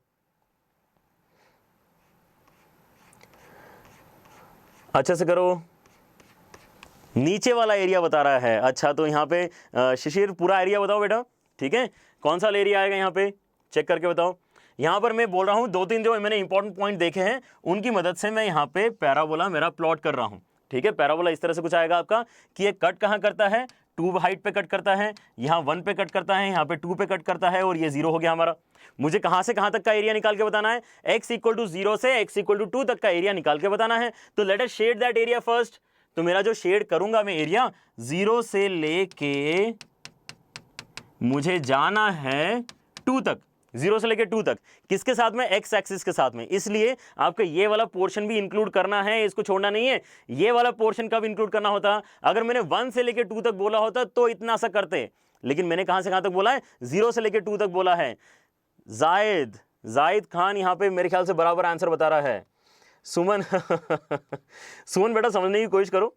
अच्छा से करो, नीचे वाला एरिया बता रहा है। अच्छा तो यहाँ पे शिशिर पूरा एरिया बताओ बेटा, ठीक है? कौन सा एरिया आएगा यहाँ पे, चेक करके बताओ। यहाँ पर मैं बोल रहा हूँ 2-3 जो मैंने इंपॉर्टेंट पॉइंट देखे हैं उनकी मदद से मैं यहाँ पे पैराबोला मेरा प्लॉट कर रहा हूँ, ठीक है? पैराबोला इस तरह से कुछ आएगा आपका कि ये कट कहाँ करता है? 2 हाइट पे कट करता है, यहाँ 1 पे कट करता है, यहाँ पे 2 पे कट करता है, और ये 0 हो गया हमारा। मुझे कहाँ से कहाँ तक का एरिया निकाल के बताना है? x इक्वल टू 0 से x इक्वल टू 2 तक का एरिया निकाल के बताना है। तो let us shade that area first. तो मेरा जो शेड करूंगा मैं एरिया, 0 से लेके मुझे जाना है 2 तक, 0 से लेके 2 तक, किसके साथ में? x एक्सिस के साथ में। इसलिए आपको ये वाला पोर्शन भी इंक्लूड करना है, इसको छोड़ना नहीं है। ये वाला पोर्शन कब इंक्लूड करना होता? अगर मैंने 1 से लेके 2 तक बोला होता तो इतना सा करते, लेकिन मैंने कहां से कहां तक बोला है? 0 से लेके 2 तक बोला है। जाहिद खान यहाँ पे मेरे ख्याल से बराबर आंसर बता रहा है। सुमन सुमन बेटा समझने की कोशिश करो।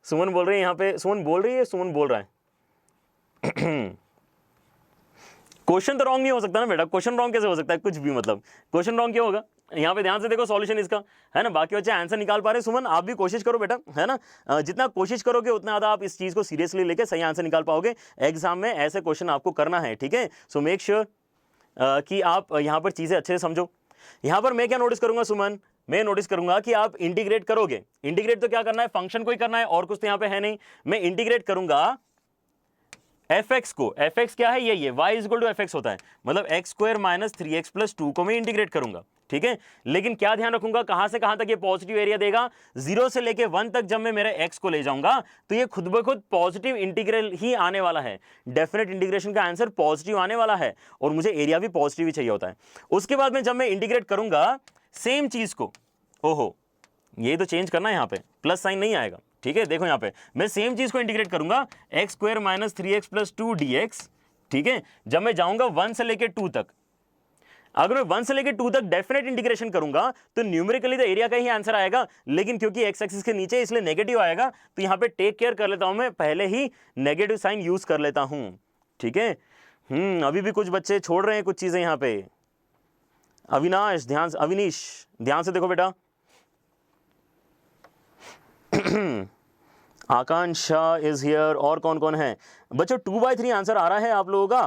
सुमन बोल रही है यहाँ पे, सुमन बोल रही है, सुमन बोल रहा है क्वेश्चन तो रॉन्ग नहीं हो सकता ना बेटा, क्वेश्चन रॉन्ग कैसे हो सकता है, कुछ भी मतलब क्वेश्चन रॉन्ग क्यों होगा। यहाँ पे ध्यान से देखो सॉल्यूशन इसका, है ना। बाकी बच्चे आंसर निकाल पा रहे हैं, सुमन आप भी कोशिश करो बेटा, है ना। जितना कोशिश करोगे उतना ज़्यादा आप इस चीज़ को सीरियसली लेके सही आंसर निकाल पाओगे। एग्जाम में ऐसे क्वेश्चन आपको करना है, ठीक है। सो मेक श्योर कि आप यहाँ पर चीज़ें अच्छे से समझो। यहाँ पर मैं क्या नोटिस करूंगा सुमन, मैं नोटिस करूंगा कि आप इंटीग्रेट करोगे। इंटीग्रेट तो क्या करना है, फंक्शन को ही करना है, और कुछ तो यहाँ पे है नहीं। मैं इंटीग्रेट करूंगा fx को, fx क्या है, ये y इक्वल टू fx होता है, मतलब x square minus 3x plus 2 को मैं इंटीग्रेट करूंगा, ठीक है। लेकिन क्या ध्यान रखूंगा, कहां से कहां तक ये पॉजिटिव एरिया देगा, 0 से लेके 1 तक जब मैं मेरे x को ले जाऊंगा तो ये खुद ब खुद पॉजिटिव इंटीग्रल ही आने वाला है। डेफिनेट इंटीग्रेशन का आंसर पॉजिटिव आने वाला है, और मुझे एरिया भी पॉजिटिव ही चाहिए होता है। उसके बाद में जब मैं इंटीग्रेट करूंगा सेम चीज को, ओहो ये तो चेंज करना है, यहाँ पे प्लस साइन नहीं आएगा, ठीक है। देखो यहाँ पे मैं सेम चीज को इंटीग्रेट करूंगा, x square minus 3x plus 2 dx, ठीक है। जब मैं जाऊंगा 1 से लेके 2 तक, अगर मैं 1 से लेके 2 तक डेफिनेट इंटीग्रेशन करूंगा तो न्यूमेरिकली तो एरिया का ही आंसर आएगा, लेकिन क्योंकि एक्स एक्सिस के नीचे इसलिए नेगेटिव आएगा, तो यहाँ पे टेक केयर कर लेता हूं, मैं पहले ही नेगेटिव साइन यूज कर लेता हूं, ठीक है। अभी भी कुछ बच्चे छोड़ रहे हैं कुछ चीजें यहाँ पे। अविनाश ध्यान से, अविनीश ध्यान से देखो बेटा। आकांक्षा इज हियर, और कौन कौन है बच्चों, 2/3 आंसर आ रहा है आप लोगों का।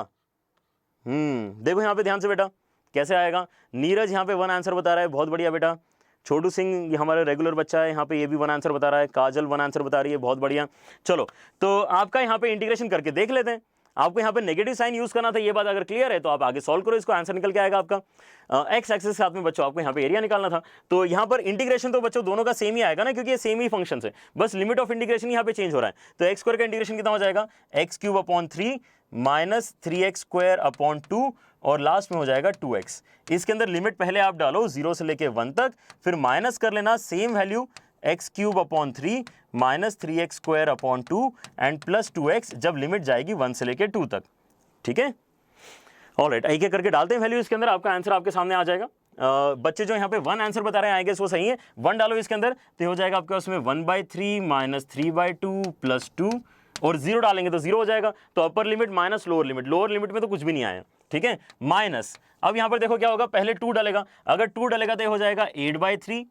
देखो यहाँ पे ध्यान से बेटा कैसे आएगा। नीरज यहाँ पे 1 आंसर बता रहा है, बहुत बढ़िया बेटा। छोटू सिंह हमारा रेगुलर बच्चा है, यहाँ पे ये भी 1 आंसर बता रहा है। काजल 1 आंसर बता रही है, बहुत बढ़िया। चलो तो आपका यहाँ पे इंटीग्रेशन करके देख लेते हैं। आपको यहाँ पे नेगेटिव साइन यूज करना था, ये बात अगर क्लियर है तो आप आगे सॉल्व करो, इसको आंसर निकल के आएगा आपका। एक्स एक्सिस के साथ में बच्चों आपको यहाँ पे एरिया निकालना था, तो यहाँ पर इंटीग्रेशन तो बच्चों दोनों का सेम ही आएगा ना, क्योंकि ये सेम ही फंक्शन है, बस लिमिट ऑफ इंटीग्रेशन यहाँ पे चेंज हो रहा है। तो एक्स स्क्वायर का इंटीग्रेशन कितना हो जाएगा, x cube upon 3 minus 3x square upon 2, और लास्ट में हो जाएगा 2x। इसके अंदर लिमिट पहले आप डालो 0 से लेके 1 तक, फिर माइनस कर लेना same value x cube upon 3 minus 3x square upon 2 and plus 2x, जब लिमिट जाएगी 1 से लेके 2 तक, ठीक है। ऑलराइट, एक एक करके डालते हैं वैल्यू इसके अंदर, आपका आंसर आपके सामने आ जाएगा। बच्चे जो यहाँ पे 1 आंसर बता रहे हैं आई गेस वो सही है। 1 डालो इसके अंदर तो हो जाएगा आपके उसमें 1/3 माइनस 3/2 प्लस 2, और 0 डालेंगे तो 0 हो जाएगा। तो upper limit minus lower limit में तो कुछ भी नहीं आया, ठीक है। माइनस, अब यहाँ पर देखो क्या होगा, पहले 2 डालेगा, अगर 2 डालेगा तो हो जाएगा 8/3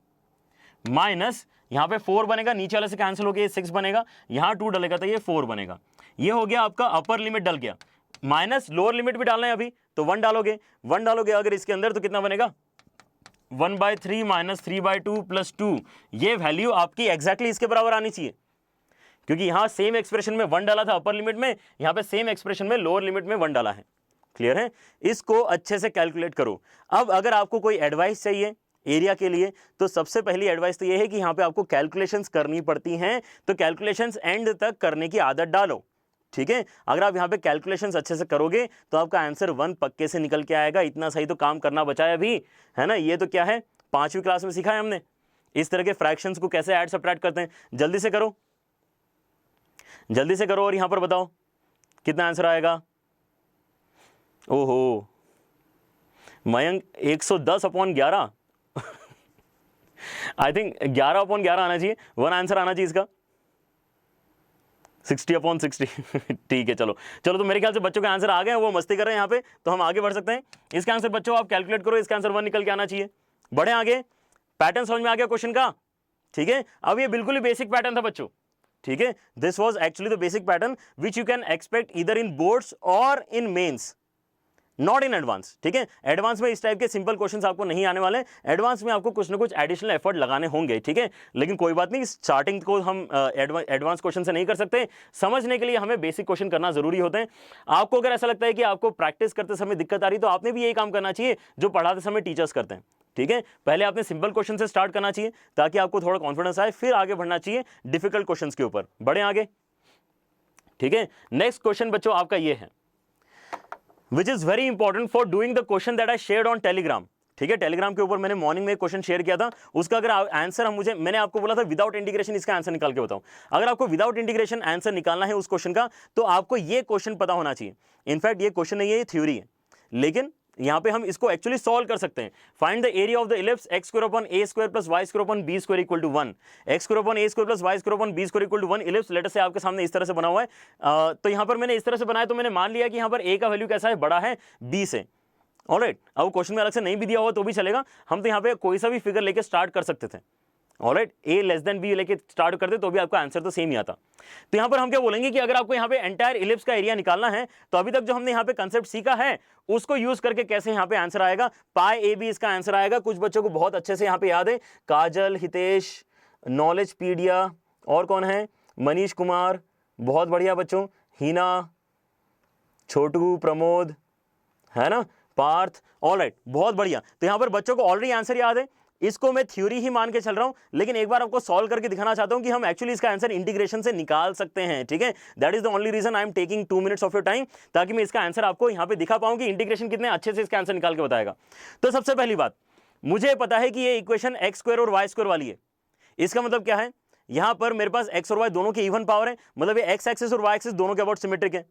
माइनस, यहाँ पे 4 बनेगा, नीचे वाले से कैंसिल हो गया 6 बनेगा, यहाँ 2 डालेगा तो ये 4 बनेगा। ये हो गया आपका अपर लिमिट डल गया, माइनस लोअर लिमिट भी डालना है अभी, तो 1 डालोगे अगर इसके अंदर, तो कितना बनेगा 1/3 माइनस 3/2 प्लस 2। ये वैल्यू आपकी एग्जैक्टली इसके बराबर आनी चाहिए, क्योंकि यहां सेम एक्सप्रेशन में 1 डाला था अपर लिमिट में, यहां पे सेम एक्सप्रेशन में लोअर लिमिट में 1 डाला है। क्लियर है, इसको अच्छे से कैलकुलेट करो। अब अगर आपको कोई एडवाइस चाहिए एरिया के लिए, तो सबसे पहली एडवाइस तो ये है कि यहाँ पे आपको कैलकुलेशंस करनी पड़ती हैं, तो कैलकुलेशंस एंड तक करने की आदत डालो, ठीक है। अगर आप यहाँ पे कैलकुलेशंस अच्छे से करोगे तो आपका आंसर 1 पक्के से निकल के आएगा। इतना सही तो काम करना बचाया भी, है ना। ये तो क्या है, 5वीं क्लास में सीखा है हमने, इस तरह के फ्रैक्शंस को कैसे ऐड सब्ट्रैक्ट करते हैं। जल्दी से करो, जल्दी से करो, और यहाँ पर बताओ कितना आंसर आएगा। ओहो मयंक 110/11 आई थिंक 11/11 आना चाहिए, 1 आंसर आना चाहिए इसका, 60/60 ठीक है। चलो तो मेरे ख्याल से बच्चों के आंसर आ गए हैं, वो मस्ती कर रहे हैं यहाँ पे, तो हम आगे बढ़ सकते हैं। इसका आंसर बच्चों आप कैलकुलेट करो, इसका आंसर 1 निकल के आना चाहिए। बढ़े आगे, पैटर्न समझ में आ गया क्वेश्चन का, ठीक है। अब ये बिल्कुल ही बेसिक पैटर्न था बच्चों, ठीक है। This was actually the basic pattern which you can expect either in boards और in men's, not in advance, ठीक है। एडवांस में इस टाइप के सिंपल क्वेश्चंस आपको नहीं आने वाले, एडवांस में आपको कुछ ना कुछ एडिशनल एफर्ट लगाने होंगे, ठीक है। लेकिन कोई बात नहीं, स्टार्टिंग को हम एडवांस क्वेश्चन से नहीं कर सकते, समझने के लिए हमें बेसिक क्वेश्चन करना जरूरी होते हैं। आपको अगर ऐसा लगता है कि आपको प्रैक्टिस करते समय दिक्कत आ रही, तो आपने भी यही काम करना चाहिए जो पढ़ाते समय टीचर्स करते हैं, ठीक है। पहले आपने सिंपल क्वेश्चन से स्टार्ट करना चाहिए ताकि आपको थोड़ा कॉन्फिडेंस आए, फिर आगे बढ़ना चाहिए डिफिकल्ट क्वेश्चन के ऊपर। बढ़े आगे, ठीक है। नेक्स्ट क्वेश्चन बच्चों आपका ये है, which is very important for doing the question that I shared on Telegram, ठीक है। टेलीग्राम के ऊपर मैंने मॉर्निंग में एक क्वेश्चन शेयर किया था, उसका अगर आंसर मैंने आपको बोला था विदाउट इंटीग्रेशन इसका आंसर निकाल के बताऊं। अगर आपको विदाउट इंटीग्रेशन आंसर निकालना है उस क्वेश्चन का, तो आपको ये क्वेश्चन पता होना चाहिए। इनफैक्ट ये क्वेश्चन नहीं है, ये थ्योरी है, लेकिन यहाँ पे हम इसको एक्चुअली सॉल्व कर सकते हैं। Find the area of the ellipse x square upon a square plus y square upon b square equal to 1। X square upon a square plus y square upon b square equal to 1 ellipse later से आपके सामने इस तरह से बना हुआ है। तो यहाँ पर मैंने इस तरह से बनाया, तो मैंने मान लिया कि यहाँ पर ए का वैल्यू कैसा है, बड़ा है बी से। ऑलराइट, अब क्वेश्चन में अलग से नहीं भी दिया हुआ तो भी चलेगा, हम तो यहाँ पे कोई सा भी फिगर लेके स्टार्ट कर सकते थे। ऑलराइट, ए लेस देन बी लेके स्टार्ट करते तो भी आपका आंसर तो सेम ही आता। तो यहाँ पर हम क्या बोलेंगे कि अगर आपको यहाँ पे एंटायर इलिप्स का एरिया निकालना है तो अभी तक जो हमने यहाँ पे कंसेप्ट सीखा है उसको यूज करके कैसे यहाँ पे आंसर आएगा, पाई ए बी इसका आंसर आएगा। कुछ बच्चों को बहुत अच्छे से यहाँ पे याद है, काजल, हितेश, नॉलेज पीडिया, और कौन है, मनीष कुमार, बहुत बढ़िया बच्चों, हिना, छोटू, प्रमोद, है ना, पार्थ। ऑलराइट, बहुत बढ़िया। तो यहाँ पर बच्चों को ऑलरेडी आंसर याद है, इसको मैं थ्योरी ही मान के चल रहा हूं, लेकिन एक बार आपको सॉल्व करके दिखाना चाहता हूं कि हम एक्चुअली इसका आंसर इंटीग्रेशन से निकाल सकते हैं। ठीक है, that is the only reason I am taking 2 minutes of your time, ताकि मैं इसका आंसर आपको यहां पे दिखा पाऊं कि इंटीग्रेशन कितने अच्छे से इसका आंसर निकाल के बताएगा। तो सबसे पहली बात, मुझे पता है कि ये इक्वेशन एक्स स्क्वायर और वाई स्क्वायर वाली है। इसका मतलब क्या है, यहां पर मेरे पास एक्स और वाई दोनों के इवन पावर है, मतलब ये एक्स एक्सिस और वाई एक्सिस दोनों के अबाउट सिमेट्रिक है।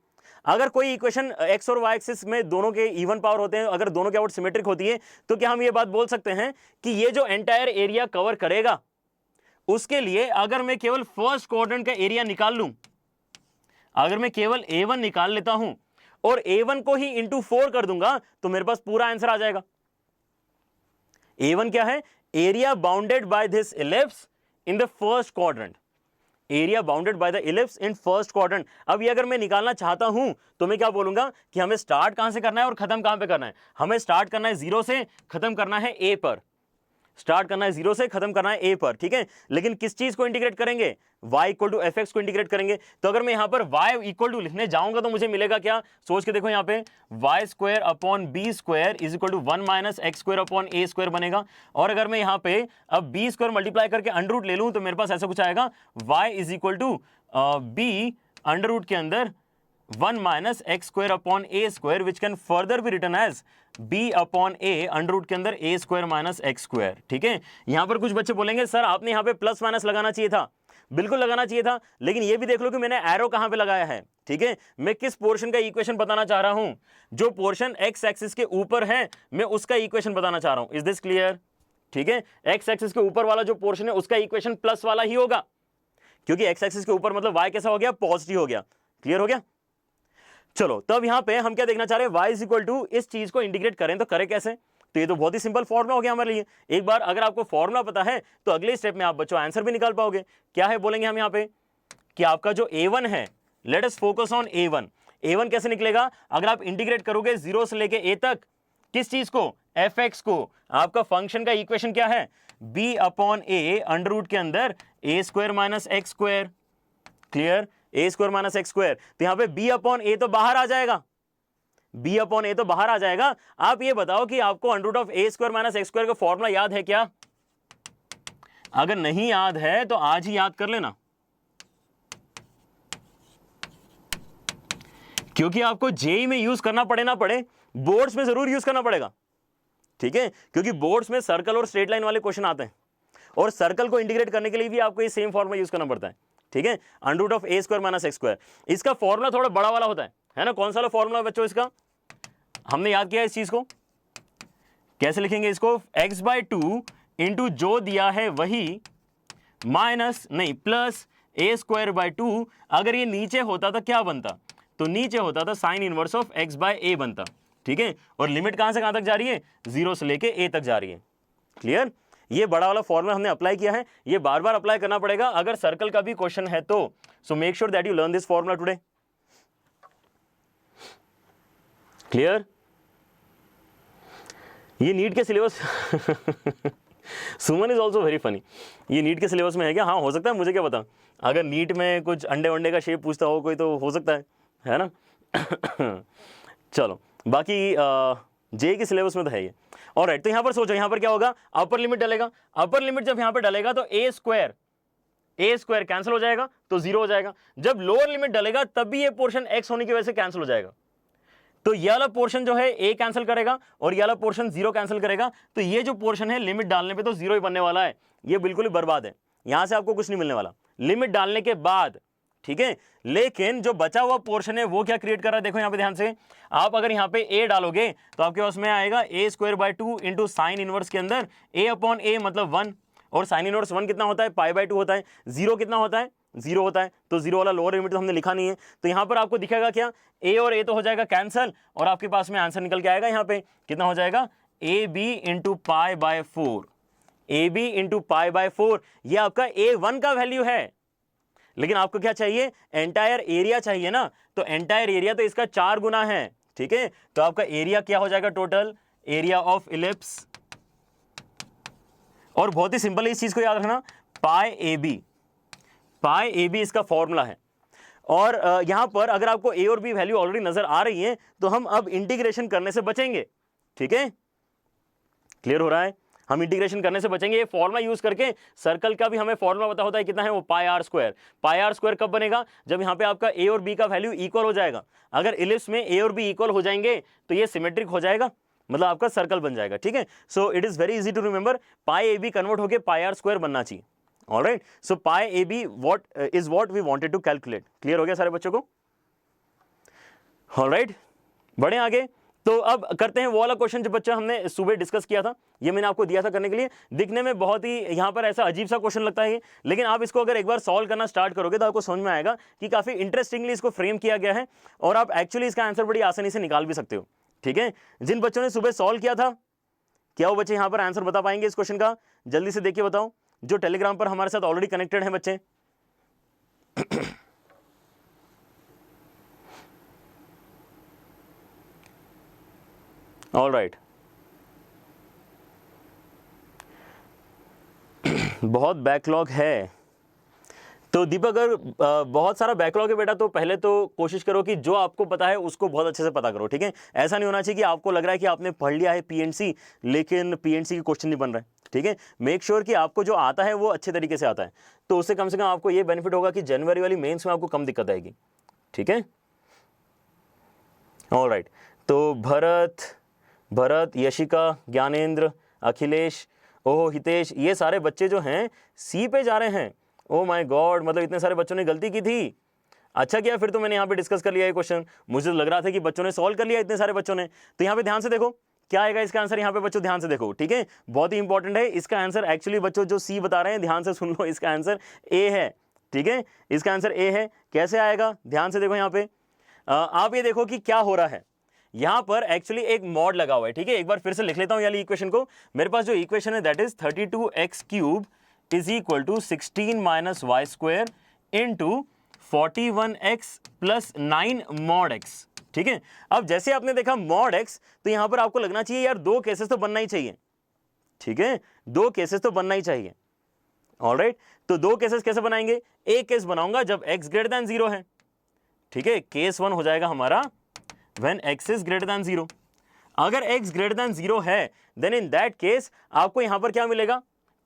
अगर कोई इक्वेशन एक्स और वाई एक्सिस में दोनों के इवन पावर होते हैं, अगर दोनों के अबाउट सिमेट्रिक होती है, तो क्या हम ये बात बोल सकते हैं कि ये जो एंटायर एरिया कवर करेगा, उसके लिए अगर मैं केवल फर्स्ट क्वाड्रेंट का एरिया निकाल लूं, अगर मैं केवल A1 निकाल लेता हूं और A1 को ही इंटू 4 कर दूंगा तो मेरे पास पूरा आंसर आ जाएगा। A1 क्या है, area bounded by this ellipse in the first quadrant, area bounded by the ellipse in first quadrant. अब ये अगर मैं निकालना चाहता हूं तो मैं क्या बोलूंगा कि हमें स्टार्ट कहां से करना है और खत्म कहां पे करना है। हमें स्टार्ट करना है 0 से, खत्म करना है ए पर। स्टार्ट करना है 0 से, खत्म करना है ए पर, ठीक है। लेकिन किस चीज को इंटीग्रेट करेंगे, y equal to f x को इंटीग्रेट करेंगे। तो अगर मैं यहां पर y इक्वल टू लिखने जाऊंगा तो मुझे मिलेगा क्या, सोच के देखो, यहां पे y square upon b square is equal to 1 minus x square upon a square बनेगा। और अगर मैं यहां पे अब बी स्क्वायर मल्टीप्लाई करके अंडर रूट ले लूं तो मेरे पास ऐसा कुछ आएगा, y is equal to b under root के अंदर 1 minus x square upon a square which can further be written as b upon a under root के अंदर ए स्क्वायर माइनस एक्स स्क्वायर। ठीक है, यहां पर कुछ बच्चे बोलेंगे सर आपने यहां पे प्लस माइनस लगाना चाहिए था। बिल्कुल लगाना चाहिए था, लेकिन ये भी देख लो कि मैंने एरो कहां पे लगाया है। ठीक है, मैं किस पोर्शन का इक्वेशन बताना चाह रहा हूं, जो पोर्शन एक्स एक्सिस के ऊपर है मैं उसका इक्वेशन बताना चाह रहा हूं। Is this clear? ठीक है, एक्स एक्सिस के ऊपर वाला जो पोर्शन है उसका इक्वेशन प्लस वाला ही होगा, क्योंकि एक्स एक्सिस के ऊपर मतलब y कैसा हो गया, पॉजिटिव हो गया। क्लियर हो गया? चलो तब यहां पे हम क्या देखना चाह रहे हैं, y इज इक्वल टू इस चीज को इंटीग्रेट करें तो करें कैसे। तो ये तो बहुत ही सिंपल फॉर्मुला हो गया हमारे लिए। एक बार अगर आपको फॉर्मुला पता है तो अगले स्टेप में आप बच्चों आंसर भी निकाल पाओगे। क्या है बोलेंगे हम यहाँ पे कि आपका जो a1 है, let us focus on a1। a1 कैसे निकलेगा, अगर आप इंटीग्रेट करोगे 0 से लेके a तक, किस चीज को, fx को, आपका फंक्शन का इक्वेशन क्या है, b upon a under root के अंदर a square minus x square. Clear, A square minus x square. तो यहां पे b अपॉन ए तो बाहर आ जाएगा, b अपॉन ए तो बाहर आ जाएगा। आप ये बताओ कि आपको under root of a square minus x square का फॉर्मूला याद है क्या? अगर नहीं याद है तो आज ही याद कर लेना, क्योंकि आपको जेई में यूज करना पड़े ना पड़े, बोर्ड्स में जरूर यूज करना पड़ेगा। ठीक है, क्योंकि बोर्ड्स में सर्कल और स्ट्रेट लाइन वाले क्वेश्चन आते हैं, और सर्कल को इंटीग्रेट करने के लिए भी आपको ये सेम फॉर्मूला यूज करना पड़ता है। ठीक है, under root of a square minus x square, इसका फॉर्मूला थोड़ा बड़ा वाला होता है ना। कौन सा वाला फॉर्मूला बच्चों इसका, हमने याद किया इस चीज को, कैसे लिखेंगे इसको, x/2 इंटू जो दिया है वही माइनस नहीं प्लस ए स्क्वायर बाय 2। अगर ये नीचे होता तो क्या बनता, तो नीचे होता था साइन इनवर्स ऑफ x/a बनता। ठीक है, और लिमिट कहां से कहां तक जा रही है, 0 से लेके a तक जा रही है। क्लियर, ये बड़ा वाला फॉर्मूला हमने अप्लाई किया है, ये बार बार अप्लाई करना पड़ेगा अगर सर्कल का भी क्वेश्चन है तो। सो make sure that you learn this formula today. Clear, ये नीट के syllabus Suman is also very funny, ये नीट के सिलेबस में है क्या? हाँ हो सकता है, मुझे क्या पता, अगर नीट में कुछ अंडे वंडे का शेप पूछता हो कोई तो हो सकता है ना। चलो बाकी जे के सिलेबस में तो है ये। ऑलराइट, तो यहां पर सोचो, यहां पर क्या होगा, अपर लिमिट डलेगा। अपर लिमिट जब यहां पर डलेगा तो ए स्क्वायर कैंसिल हो जाएगा तो 0 हो जाएगा। जब लोअर लिमिट डलेगा तब भी ये पोर्शन x होने की वजह से कैंसिल हो जाएगा। तो ये वाला पोर्शन जो है a कैंसिल करेगा और ये वाला पोर्शन 0 कैंसिल करेगा। तो ये जो पोर्शन है लिमिट डालने पे तो 0 ही बनने वाला है, ये बिल्कुल ही बर्बाद है, यहां से आपको कुछ नहीं मिलने वाला। लिमिट डालने के बाद ठीक है, लेकिन जो बचा हुआ पोर्शन है वो क्या क्रिएट कर रहा है, देखो यहाँ पे ध्यान से, आप अगर यहाँ पे a डालोगे तो आपके पास में आएगा a² 2 इंटू साइन इनवर्स के अंदर a/a मतलब 1, और साइन इनवर्स 1 कितना होता है, π/2 होता है, 0 कितना होता है, 0 होता है, तो 0 वाला लोअर लिमिट तो हमने लिखा नहीं है, तो यहाँ पर आपको दिखेगा क्या, a और a तो हो जाएगा कैंसल, और आपके पास में आंसर निकल के आएगा यहाँ पे कितना हो जाएगा, ab इंटू π/4, ab इंटू π/4, ये आपका a1 का वैल्यू है, लेकिन आपको क्या चाहिए, एंटायर एरिया चाहिए ना, तो एंटायर एरिया तो इसका 4 गुना है, ठीक है, तो आपका एरिया क्या हो जाएगा, टोटल एरिया ऑफ इलिप्स, और बहुत ही सिंपल है, इस चीज को याद रखना, पाई ए बी इसका फॉर्मूला है, और यहां पर अगर आपको ए और बी वैल्यू ऑलरेडी नजर आ रही है तो हम अब इंटीग्रेशन करने से बचेंगे, ठीक है, क्लियर हो रहा है, हम इंटीग्रेशन करने से बचेंगे, ये फॉर्मूला यूज करके, सर्कल का भी हमें फॉर्मूला पता होता है कितना है, वो πr², πr² कब बनेगा, जब यहाँ पे आपका ए और बी का वैल्यू इक्वल हो जाएगा, अगर इलिप्स में ए और बी इक्वल हो जाएंगे तो ये सिमेट्रिक हो जाएगा, मतलब आपका सर्कल बन जाएगा, ठीक है, so it is very easy to remember, πab convert होकर πr² बनना चाहिए, alright, so πab what is what we wanted to calculate, clear हो गया सारे बच्चों को, ऑलराइट, बढ़े आगे, तो अब करते हैं वो वाला क्वेश्चन जो बच्चा हमने सुबह डिस्कस किया था, ये मैंने आपको दिया था करने के लिए, दिखने में बहुत ही यहाँ पर ऐसा अजीब सा क्वेश्चन लगता है, लेकिन आप इसको अगर एक बार सॉल्व करना स्टार्ट करोगे तो आपको समझ में आएगा कि काफी इंटरेस्टिंगली इसको फ्रेम किया गया है, और आप एक्चुअली इसका आंसर बड़ी आसानी से निकाल भी सकते हो, ठीक है, जिन बच्चों ने सुबह सॉल्व किया था, क्या वो बच्चे यहाँ पर आंसर बता पाएंगे इस क्वेश्चन का, जल्दी से देखिए बताओ, जो टेलीग्राम पर हमारे साथ ऑलरेडी कनेक्टेड है बच्चे, ऑल राइट, बहुत बैकलॉग है, तो दीपक अगर बहुत सारा बैकलॉग है बेटा, तो पहले तो कोशिश करो कि जो आपको पता है उसको बहुत अच्छे से पता करो, ठीक है, ऐसा नहीं होना चाहिए कि आपको लग रहा है कि आपने पढ़ लिया है पीएनसी लेकिन पीएनसी के क्वेश्चन नहीं बन रहा है, ठीक है, मेक श्योर कि आपको जो आता है वो अच्छे तरीके से आता है, तो उससे कम से कम आपको ये बेनिफिट होगा कि जनवरी वाली मेंस में आपको कम दिक्कत आएगी, ठीक है, ऑल राइट, तो भरत, यशिका, ज्ञानेंद्र, अखिलेश, ओह हितेश, ये सारे बच्चे जो हैं सी पे जा रहे हैं, ओह माय गॉड, मतलब इतने सारे बच्चों ने गलती की थी, अच्छा किया फिर तो मैंने यहाँ पे डिस्कस कर लिया ये क्वेश्चन, मुझे लग रहा था कि बच्चों ने सॉल्व कर लिया, इतने सारे बच्चों ने, तो यहाँ पे ध्यान से देखो क्या आएगा इसका आंसर, यहाँ पे बच्चों ध्यान से देखो, ठीक है, बहुत ही इंपॉर्टेंट है इसका आंसर, एक्चुअली बच्चों जो सी बता रहे हैं ध्यान से सुन लो, इसका आंसर ए है, ठीक है, इसका आंसर ए है, कैसे आएगा ध्यान से देखो, यहाँ पे आप ये देखो कि क्या हो रहा है, यहां पर एक्चुअली एक मॉड लगा हुआ है, ठीक है, एक बार फिर से लिख लेता हूं वाली इक्वेशन को, मेरे पास जो इक्वेशन है that is 32x³ is equal to 16 - y² into 41x + 9 mod x, ठीक है, अब जैसे आपने देखा mod x, तो यहां पर आपको लगना चाहिए यार दो केसेस तो बनना ही चाहिए, ठीक है, दो केसेस तो बनना ही चाहिए, ऑलराइट, तो दो केसेस कैसे बनाएंगे, एक केस बनाऊंगा जब x > 0 है, ठीक है, केस 1 हो जाएगा हमारा when x is greater than 0, अगर x greater than 0 है then in that case आपको यहां पर क्या मिलेगा,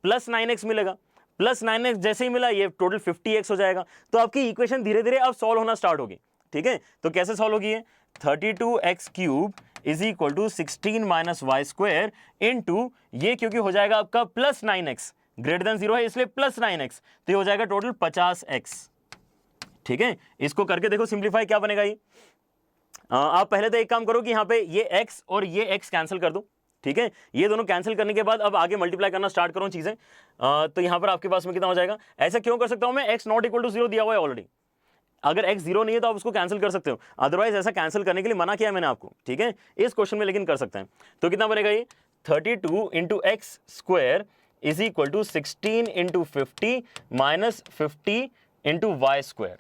प्लस 9x मिलेगा, प्लस 9x जैसे ही मिला ये टोटल 50x हो जाएगा, तो आपकी इक्वेशन धीरे धीरे अब सॉल्व होना स्टार्ट होगी, ठीक है, तो कैसे सॉल्व होगी, 32x³ is equal to 16 - y² into ये क्योंकि हो जाएगा आपका प्लस 9x, ग्रेटर देन 0 है इसलिए प्लस 9x, तो ये हो जाएगा टोटल 50x, ठीक है, इसको करके देखो सिंप्लीफाई क्या बनेगा ये, आप पहले तो एक काम करो कि यहाँ पे ये x और ये x कैंसिल कर दो, ठीक है, ये दोनों कैंसिल करने के बाद अब आगे मल्टीप्लाई करना स्टार्ट करो चीजें, तो यहाँ पर आपके पास में कितना हो जाएगा, ऐसा क्यों कर सकता हूं मैं, x ≠ 0 दिया हुआ है ऑलरेडी, अगर x 0 नहीं है तो आप उसको कैंसिल कर सकते हो, अदरवाइज ऐसा कैंसिल करने के लिए मना किया है मैंने आपको, ठीक है, इस क्वेश्चन में लेकिन कर सकते हैं, तो कितना बनेगा ये 32 × x² is equal to 16 × 50 - 50 × y²,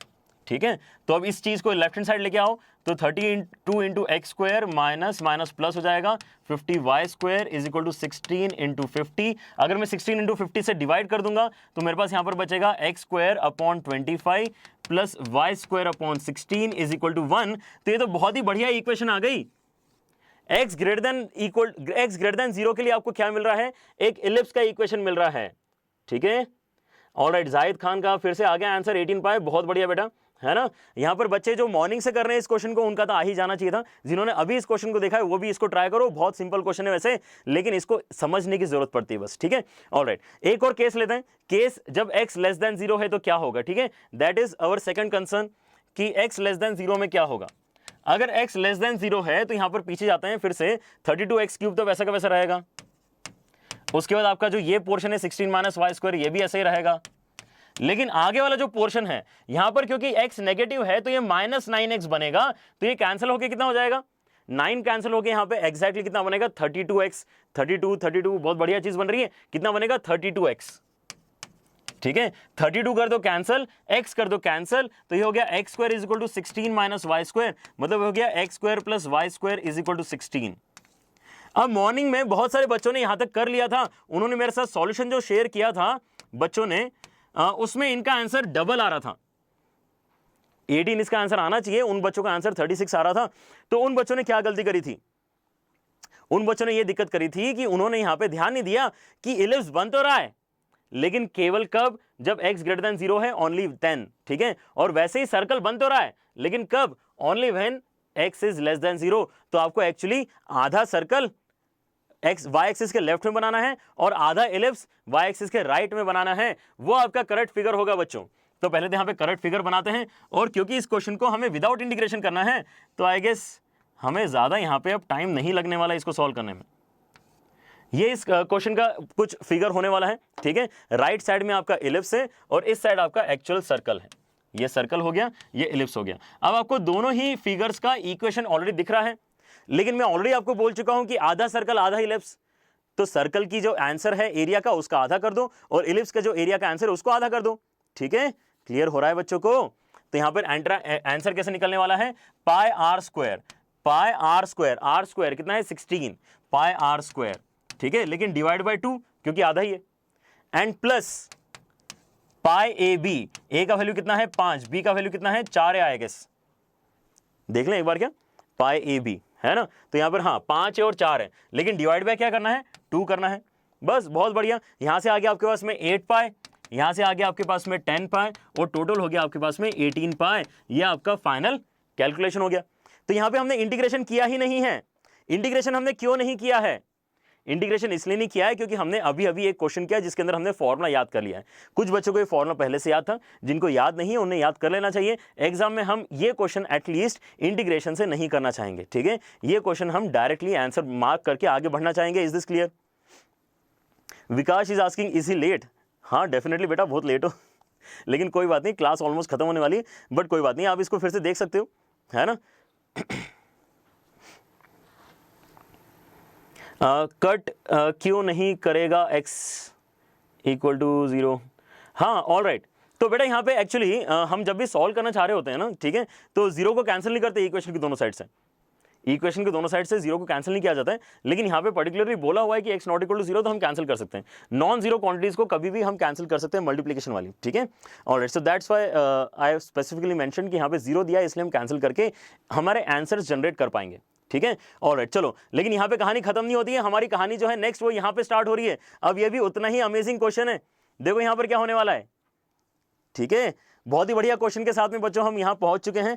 ठीक है, तो अब इस चीज को लेफ्ट हैंड साइड लेके आओ, तो 32 × x² माइनस प्लस हो जाएगा 50y² इज इक्वल टू 16 × 50, अगर मैं 16 × 50 से डिवाइड कर दूंगा तो मेरे पास यहां पर बचेगा x²/25 plus y²/16 is equal to 1, तो ये तो बहुत ही बढ़िया इक्वेशन आ गई, x ग्रेटर देन 0 के लिए आपको क्या मिल रहा है, एक इलिप्स का इक्वेशन मिल रहा है, ठीक है, ऑलराइट, जाहिद खान का फिर से आ गया आंसर 18 पाए, बहुत बढ़िया बेटा, है ना। यहां पर बच्चे जो मॉर्निंग से कर रहे हैं इस क्वेश्चन को, उनका तो आ ही जाना चाहिए था। जिन्होंने अभी इस क्वेश्चन को देखा है वो भी इसको ट्राई करो, बहुत सिंपल क्वेश्चन है वैसे, लेकिन इसको समझने की जरूरत पड़ती है बस, ठीक है। ऑलराइट, एक और केस लेते हैं। केस जब x लेस देन 0 है तो क्या होगा, ठीक है, that is our second concern कि x लेस देन 0 में क्या होगा। अगर x लेस देन 0 है तो यहां पर पीछे जाते हैं फिर से, 32x³ तो वैसा का वैसा रहेगा। उसके बाद आपका जो ये पोर्शन है 16 माइनस वाई स्क्वायर, ये भी ऐसे ही रहेगा। लेकिन आगे वाला जो पोर्शन है यहां पर क्योंकि x नेगेटिव है तो ये -9x बनेगा, तो ये कैंसिल होकर कितना हो जाएगा, 9 कैंसिल होकर यहां पे एग्जैक्टली कितना बनेगा, 32x। 32 बहुत बढ़िया चीज बन रही है, कितना बनेगा 32x, ठीक है। 32 कर दो कैंसिल, x कर दो कैंसिल, तो ये हो गया x² is equal to 16 minus y square, मतलब हो गया x² plus y square is equal to 16। अब मॉर्निंग में बहुत सारे बच्चों ने यहां तक कर लिया था, उन्होंने मेरे साथ सॉल्यूशन जो शेयर किया था बच्चों ने, उसमें इनका आंसर डबल आ रहा था। 18 इसका आंसर आना चाहिए, उन बच्चों का आंसर 36 आ रहा था। तो उन बच्चों ने क्या गलती करी थी, उन बच्चों ने ये दिक्कत करी थी कि उन्होंने यहां पे ध्यान नहीं दिया कि इलिप्स बन तो रहा है, लेकिन केवल कब, जब x ग्रेटर देन 0 है, ओनली 10, ठीक है। और वैसे ही सर्कल बन तो रहा है, लेकिन कब, only when x is less than 0। तो आपको एक्चुअली आधा सर्कल y एक्सिस के लेफ्ट में बनाना है और आधा इलिप्स y एक्सिस के राइट में बनाना है, वो आपका करेक्ट फिगर होगा बच्चों। तो पहले तो यहां पे करेक्ट फिगर बनाते हैं, और क्योंकि इस क्वेश्चन को हमें विदाउट इंटीग्रेशन करना है तो आई गेस हमें ज्यादा यहां पे अब टाइम नहीं लगने वाला इसको सॉल्व करने में। ये इस क्वेश्चन का कुछ फिगर होने वाला है, ठीक है। राइट साइड में आपका इलिप्स है और इस साइड आपका एक्चुअल सर्कल है। ये सर्कल हो गया, ये इलिप्स हो गया। अब आपको दोनों ही फिगर्स का इक्वेशन ऑलरेडी दिख रहा है, लेकिन मैं ऑलरेडी आपको बोल चुका हूं कि आधा सर्कल आधा इलिप्स, तो सर्कल की जो आंसर है एरिया का उसका आधा कर दो, और इलिप्स का जो एरिया का आंसर है उसको आधा कर दो, ठीक है। क्लियर हो रहा है बच्चों को। तो यहां पर आंसर कैसे निकलने वाला है, pi r square, pi r square, r square कितना है 16, पाई आर स्क्वायर, ठीक है, लेकिन डिवाइड बाय 2 क्योंकि आधा ही है, and plus pi A B, A का वैल्यू कितना है 5, बी का वैल्यू कितना है 4 है आई गेस, देख लें एक बार क्या, पाई ए बी है ना। तो यहां पर हाँ 5 है और 4 है, लेकिन डिवाइड बाय क्या करना है, 2 करना है, बस बहुत बढ़िया। यहां से आगे आपके पास में 8 पाई, यहां से आगे आपके पास में 10 पाई, और टोटल हो गया आपके पास में 18 पाई। ये आपका फाइनल कैलकुलेशन हो गया। तो यहां पे हमने इंटीग्रेशन किया ही नहीं है। इंटीग्रेशन हमने क्यों नहीं किया है, इंटीग्रेशन इसलिए नहीं किया है क्योंकि हमने अभी अभी एक क्वेश्चन किया जिसके अंदर हमने फॉर्मूला याद कर लिया है। कुछ बच्चों को ये फॉर्मूला पहले से याद था, जिनको याद नहीं है उन्हें याद कर लेना चाहिए। एग्जाम में हम ये क्वेश्चन एटलीस्ट इंटीग्रेशन से नहीं करना चाहेंगे, ठीक है। ये क्वेश्चन हम डायरेक्टली आंसर मार्क करके आगे बढ़ना चाहेंगे। Is this clear? Vikas is asking is he late? हाँ डेफिनेटली बेटा बहुत लेट हो लेकिन कोई बात नहीं, क्लास ऑलमोस्ट खत्म होने वाली है, बट कोई बात नहीं, आप इसको फिर से देख सकते हो, है ना। कट क्यों नहीं करेगा x इक्वल टू 0? हाँ ऑल राइट। तो बेटा यहाँ पे एक्चुअली हम जब भी सॉल्व करना चाह रहे होते हैं ना, ठीक है, तो 0 को कैंसिल नहीं करते इक्वेशन की दोनों साइड से, इक्वेशन के दोनों साइड से 0 को कैंसिल नहीं किया जाता है, लेकिन यहाँ पे पर्टिकुलरली बोला हुआ है कि x नॉट इक्वल टू 0, तो हम कैंसिल कर सकते हैं। नॉन जीरो क्वांटिटीज को कभी भी हम कैंसिल कर सकते हैं मल्टीप्लिकेशन वाली, ठीक है। Alright, so that's why I have specifically mention कि यहाँ पे 0 दिया है इसलिए हम कैंसिल करके हमारे आंसर्स जनरेट कर पाएंगे, ठीक है। ऑलराइट चलो, लेकिन यहाँ पे कहानी खत्म नहीं होती है, हमारी कहानी जो है नेक्स्ट वो यहाँ पे स्टार्ट हो रही है। अब ये भी उतना ही अमेजिंग क्वेश्चन है, देखो यहाँ पर क्या होने वाला है, ठीक है। बहुत ही बढ़िया क्वेश्चन के साथ में बच्चों हम यहाँ पहुंच चुके हैं।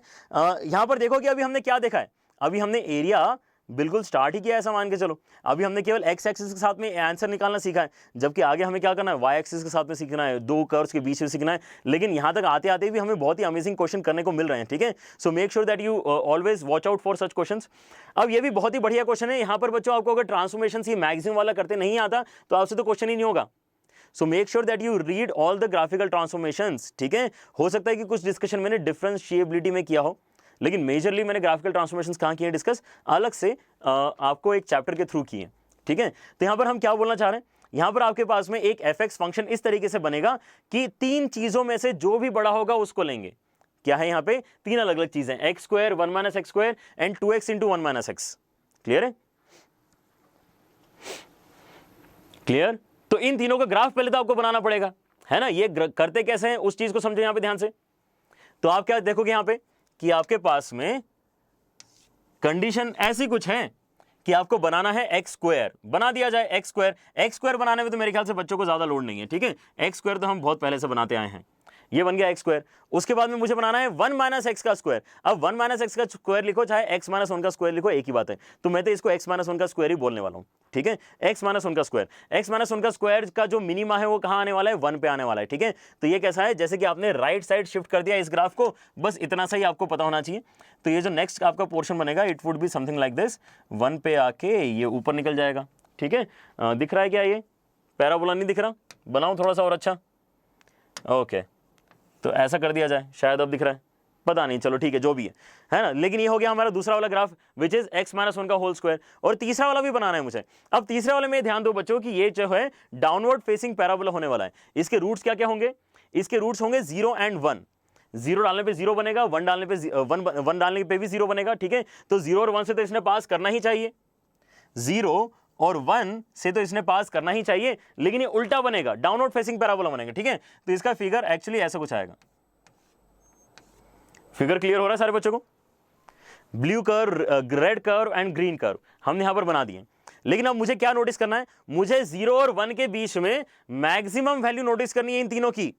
यहाँ पर देखो कि अभी हमने क्या देखा है, अभी हमने एरिया बिल्कुल स्टार्ट ही किया है, ऐसा मान के चलो। अभी हमने केवल x एक्सिस के साथ में आंसर निकालना सीखा है, जबकि आगे हमें क्या करना है, y एक्सिस के साथ में सीखना है, दो कर्व्स के बीच में सीखना है। लेकिन यहाँ तक आते आते भी हमें बहुत ही अमेजिंग क्वेश्चन करने को मिल रहे हैं, ठीक है। So make sure that you always watch out for such questions. अब ये भी बहुत ही बढ़िया क्वेश्चन है। यहाँ पर बच्चों आपको अगर ट्रांसफॉर्मेशन ये मैक्सिमम वाला करते नहीं आता तो आपसे तो क्वेश्चन ही नहीं होगा। सो make sure that you read all the graphical transformations, ठीक है। हो सकता है कि कुछ डिस्कशन मैंने डिफरेंशिएबिलिटी में किया हो, लेकिन मेजरली मैंने ग्राफिकल ट्रांसफॉर्मेशंस कहाँ किए डिस्कस, अलग से आपको एक चैप्टर के थ्रू किए, ठीक है। तो यहाँ पर हम क्या बोलना चाह रहे हैं, यहाँ पर आपके पास में एक fx फंक्शन इस तरीके से बनेगा कि तीन चीजों में से जो भी बड़ा होगा उसको लेंगे। क्या है यहाँ पे, तीन अलग अलग चीजें, x square, 1 minus x square and 2x into 1 minus x. Clear है? क्लियर? तो इन तीनों का ग्राफ पहले तो आपको बनाना पड़ेगा, है ना। ये करते कैसे हैं उस चीज को समझो यहाँ पे ध्यान से। तो आप क्या देखोगे यहाँ पे कि आपके पास में कंडीशन ऐसी कुछ है कि आपको बनाना है एक्स स्क्वायर, बना दिया जाए एक्स स्क्वायर। एक्स स्क्वायर बनाने में तो मेरे ख्याल से बच्चों को ज्यादा लोड नहीं है, ठीक है। एक्स स्क्वायर तो हम बहुत पहले से बनाते आए हैं। ये बन गया एक्स स्क्वायर। उसके बाद में मुझे बनाना है 1 माइनस एक्स का स्क्वायर। अब 1 माइनस एक्स का स्क्वायर लिखो चाहे एक्स माइनस 1 का स्क्वायर लिखो, एक ही बात है, तो मैं तो इसको एक्स माइनस 1 का स्क्वायर ही बोलने वाला हूं, ठीक है। एक्स माइनस 1 का स्क्वायर, एक्स माइनस 1 का स्क्वायर का जो मिनिमा है वो कहां आने वाला है, 1 पे आने वाला है, ठीक है। तो ये कैसा है, जैसे कि आपने राइट साइड शिफ्ट कर दिया इस ग्राफ को, बस इतना सा ही आपको पता होना चाहिए। तो ये जो नेक्स्ट आपका पोर्शन बनेगा it would be something like this, 1 पे आके ये ऊपर निकल जाएगा, ठीक है। दिख रहा है क्या, ये पैराबोला नहीं दिख रहा, बनाऊं थोड़ा सा और अच्छा, ओके तो ऐसा कर दिया जाए, शायद अब दिख रहा है, पता नहीं, चलो ठीक है जो भी है ना। लेकिन ये हो गया हमारा दूसरा वाला graph which is x minus 1 का होल स्क्वायर। और तीसरा वाला भी बनाना है मुझे। अब तीसरे वाले में ध्यान दो बच्चों कि ये जो है डाउनवर्ड फेसिंग पैराबोला होने वाला है। इसके रूट्स क्या क्या होंगे, इसके रूट्स होंगे 0 एंड 1। 0 डालने पे 0 बनेगा, 1 डालने पे 1 डालने पे भी 0 बनेगा, ठीक है। तो 0 और 1 से तो इसने पास करना ही चाहिए, 0 और 1 से तो इसने पास करना ही चाहिए, लेकिन ये उल्टा बनेगा, डाउनवर्ड फेसिंग पैराबोला बनेगा, ठीक है। तो इसका फिगर एक्चुअली ऐसा कुछ आएगा। फिगर क्लियर हो रहा है सारे बच्चों को? Blue curve, red curve and green curve हमने यहां पर बना दिए। लेकिन अब मुझे क्या नोटिस करना है, मुझे 0 और 1 के बीच में मैक्सिमम वैल्यू नोटिस करनी है इन तीनों की।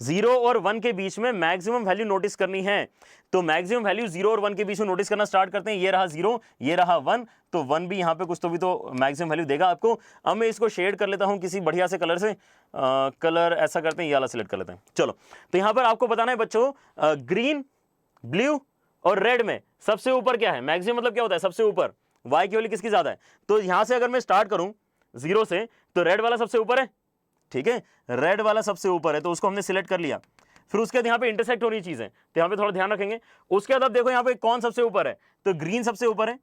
0 और 1 के बीच में मैक्सिमम वैल्यू नोटिस करनी है। तो मैक्सिमम वैल्यू 0 और 1 के बीच में नोटिस करना स्टार्ट करते हैं। ये रहा 0, ये रहा 1, तो 1 भी यहां पे कुछ तो भी तो मैक्सिमम वैल्यू देगा आपको। अब मैं इसको शेड कर लेता हूं किसी बढ़िया से कलर से, कलर ऐसा करते हैं, ये वाला सिलेक्ट कर लेते हैं। चलो, तो यहां पर आपको बताना है बच्चों, ग्रीन, ब्लू और रेड में सबसे ऊपर क्या है, मैक्सिमम मतलब क्या होता है, सबसे ऊपर y की वैल्यू किसकी ज्यादा है। तो यहां से अगर मैं स्टार्ट करूं 0 से, तो रेड वाला सबसे ऊपर है, ठीक है, रेड वाला सबसे ऊपर है, तो उसको हमने सिलेक्ट कर लिया। फिर उसके बाद यहाँ पे इंटरसेक्ट हो रही चीजें, तो यहाँ पे थोड़ा ध्यान रखेंगे। उसके बाद अब देखो यहाँ पे कौन सबसे ऊपर है, तो ग्रीन सबसे ऊपर है,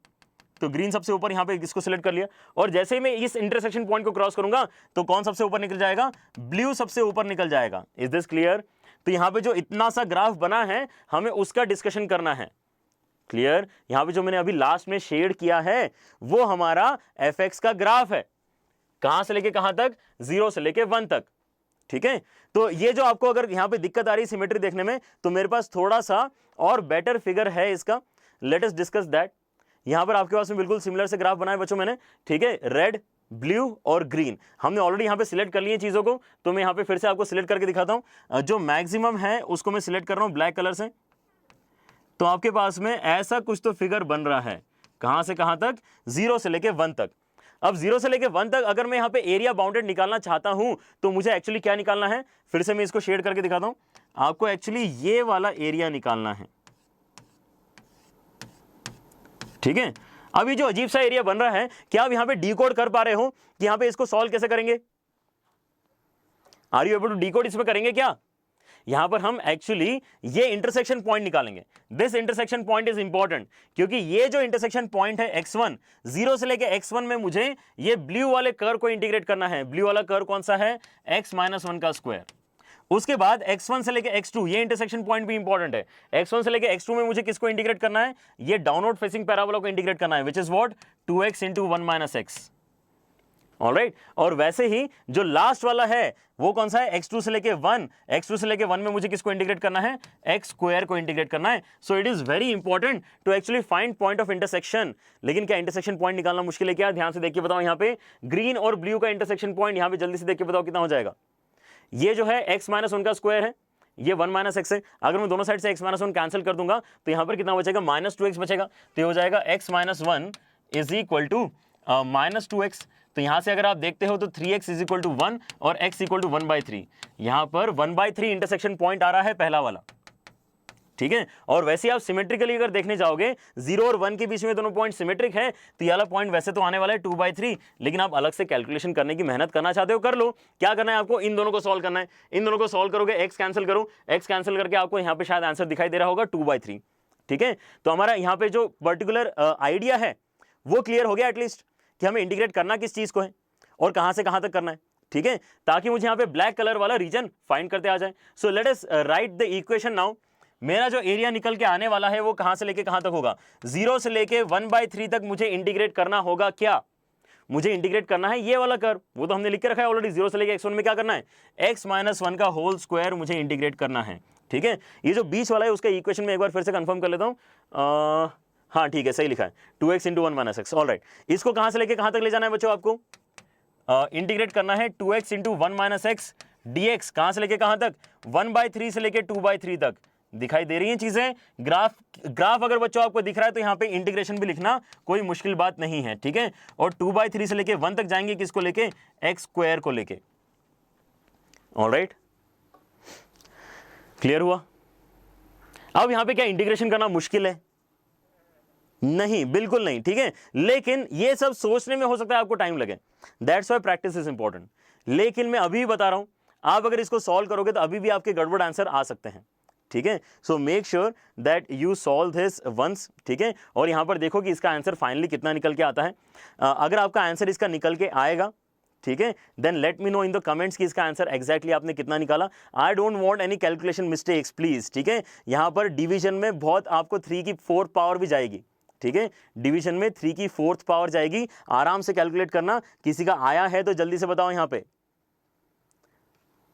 तो ग्रीन सबसे ऊपर, यहाँ पे इसको सिलेक्ट कर लिया। और जैसे ही मैं इस इंटरसेक्शन पॉइंट को क्रॉस करूंगा तो कौन सबसे ऊपर निकल जाएगा, ब्लू सबसे ऊपर निकल जाएगा। Is this clear? तो यहाँ पे जो इतना सा ग्राफ बना है हमें उसका डिस्कशन करना है। क्लियर? यहाँ पे जो मैंने अभी लास्ट में शेड किया है वो हमारा fx का ग्राफ है, कहां से लेके कहां तक, 0 से लेके 1 तक, ठीक है। तो ये जो आपको अगर यहां पे दिक्कत आ रही है सिमेट्री देखने में, तो मेरे पास थोड़ा सा और बेटर फिगर है इसका, लेट अस डिस्कस दैट। यहां पर आपके पास में बिल्कुल सिमिलर से ग्राफ बनाए बच्चों मैंने, ठीक है। रेड, ब्लू और ग्रीन हमने ऑलरेडी यहां पे सिलेक्ट कर लिए चीजों को, तो मैं यहां पे फिर से आपको सिलेक्ट करके दिखाता हूं। जो मैक्सिमम है उसको मैं सिलेक्ट कर रहा हूं ब्लैक कलर से। तो आपके पास में ऐसा कुछ तो फिगर बन रहा है, कहां से कहां तक, 0 से लेके 1 तक। अब 0 से लेके 1 तक अगर मैं यहां पे एरिया बाउंडेड निकालना चाहता हूं तो मुझे एक्चुअली क्या निकालना है, फिर से मैं इसको शेड करके दिखाता हूं आपको। एक्चुअली ये वाला एरिया निकालना है, ठीक है। अब ये जो अजीब सा एरिया बन रहा है, क्या आप यहां पे डिकोड कर पा रहे हो कि यहां पे इसको सॉल्व कैसे करेंगे? Are you able to decode इसमें करेंगे क्या? यहां पर हम एक्चुअली ये इंटरसेक्शन पॉइंट निकालेंगे। This intersection point is important, क्योंकि ये जो इंटरसेक्शन पॉइंट है x1, 0 से लेके x1 में मुझे ये ब्लू वाले कर्व को इंटीग्रेट करना है। ब्लू वाला कर्व कौन सा है, x माइनस 1 का स्क्वायर। उसके बाद x1 से लेके x2, ये इंटरसेक्शन पॉइंट भी इंपॉर्टेंट है। x1 से लेके x2 में मुझे किसको इंटीग्रेट करना है, ये डाउनवर्ड फेसिंग पैराबोला को इंटीग्रेट करना है, which is what, 2x into 1 minus x. Alright, और वैसे ही जो लास्ट वाला है वो कौन सा है, x2 से लेके 1, x2 से लेके 1 में मुझे किसको इंटीग्रेट करना है, x स्क्वायर को इंटीग्रेट करना है। So it is very important to actually find point of intersection. लेकिन क्या इंटरसेक्शन पॉइंट निकालना मुश्किल है क्या? ध्यान से देख के बताओ, यहाँ पे ग्रीन और ब्लू का इंटरसेक्शन पॉइंट, यहाँ पे जल्दी से देख के बताओ कितना हो जाएगा। ये जो है x माइनस 1 का स्क्वायर है, ये 1 माइनस एक्स है। अगर मैं दोनों साइड से x माइनस 1 कैंसिल कर दूंगा तो यहाँ पर कितना बचेगा, माइनस 2x बचेगा। तो ये हो जाएगा x minus 1 is equal to minus 2x। तो यहां से अगर आप देखते हो तो 3x इज इक्वल टू 1 और x इक्वल टू 1/3। यहां पर 1/3 इंटरसेक्शन पॉइंट आ रहा है पहला वाला, ठीक है। और वैसे आप सिमेट्रिकली अगर देखने जाओगे 0 और 1 के बीच में दोनों पॉइंट सिमेट्रिक है, तो ये वाला पॉइंट वैसे तो आने वाला है 2/3। लेकिन आप अलग से कैलकुलेशन करने की मेहनत करना चाहते हो, कर लो। क्या करना है आपको, इन दोनों को सॉल्व करना है। इन दोनों को सॉल्व करोगे, x कैंसिल करो, x कैंसिल करके आपको यहाँ पे शायद आंसर दिखाई दे रहा होगा 2/3, ठीक है। तो हमारा यहाँ पे जो पर्टिकुलर आइडिया है वो क्लियर हो गया एटलीस्ट, कि हमें इंटीग्रेट करना किस चीज को है और कहां से कहां तक करना है, ठीक है, ताकि मुझे यहां पे ब्लैक कलर वाला रीजन फाइंड करते आ जाए। सो let us right the equation now. मेरा जो एरिया निकल के आने वाला है वो कहां से लेके कहां तक होगा, 0 से लेके 1/3 तक मुझे इंटीग्रेट करना होगा। क्या मुझे इंटीग्रेट करना है, ये वाला कर्व, वो तो हमने लिख के रखा है ऑलरेडी। 0 से लेके x1 में क्या करना है, x माइनस 1 का होल स्क्वायर मुझे इंटीग्रेट करना है, ठीक है। ये जो बीच वाला है उसका इक्वेशन में एक बार फिर से कंफर्म कर लेता हूं। हाँ ठीक है, सही लिखा है, 2x into 1 minus x. Alright, इसको कहां से लेके कहां तक ले जाना है बच्चों आपको, इंटीग्रेट करना है 2x into 1 minus x dx कहां से लेके कहां तक, 1/3 से लेके 2/3 तक। दिखाई दे रही हैं चीजें? ग्राफ अगर बच्चों आपको दिख रहा है तो यहां पे इंटीग्रेशन भी लिखना कोई मुश्किल बात नहीं है, ठीक है। और 2/3 से लेके 1 तक जाएंगे, किसको लेके, एक्स स्क्वायर को लेके। ऑलराइट, क्लियर हुआ? अब यहां पे क्या इंटीग्रेशन करना मुश्किल है? नहीं, बिल्कुल नहीं, ठीक है। लेकिन ये सब सोचने में हो सकता है आपको टाइम लगे, that's why practice is important. लेकिन मैं अभी बता रहा हूं, आप अगर इसको सॉल्व करोगे तो अभी भी आपके गड़बड़ आंसर आ सकते हैं, ठीक है। So make sure that you solve this once, ठीक है। और यहां पर देखो कि इसका आंसर फाइनली कितना निकल के आता है। अगर आपका आंसर इसका निकल के आएगा, ठीक है, then let me know in the comments कि इसका आंसर एग्जैक्टली आपने कितना निकाला। I don't want any calculation mistakes please, ठीक है। यहां पर डिवीजन में बहुत आपको 3 की 4th पावर भी जाएगी, ठीक है। डिवीजन में 3 की 4th पावर जाएगी, आराम से कैलकुलेट करना। किसी का आया है तो जल्दी से बताओ यहां पे।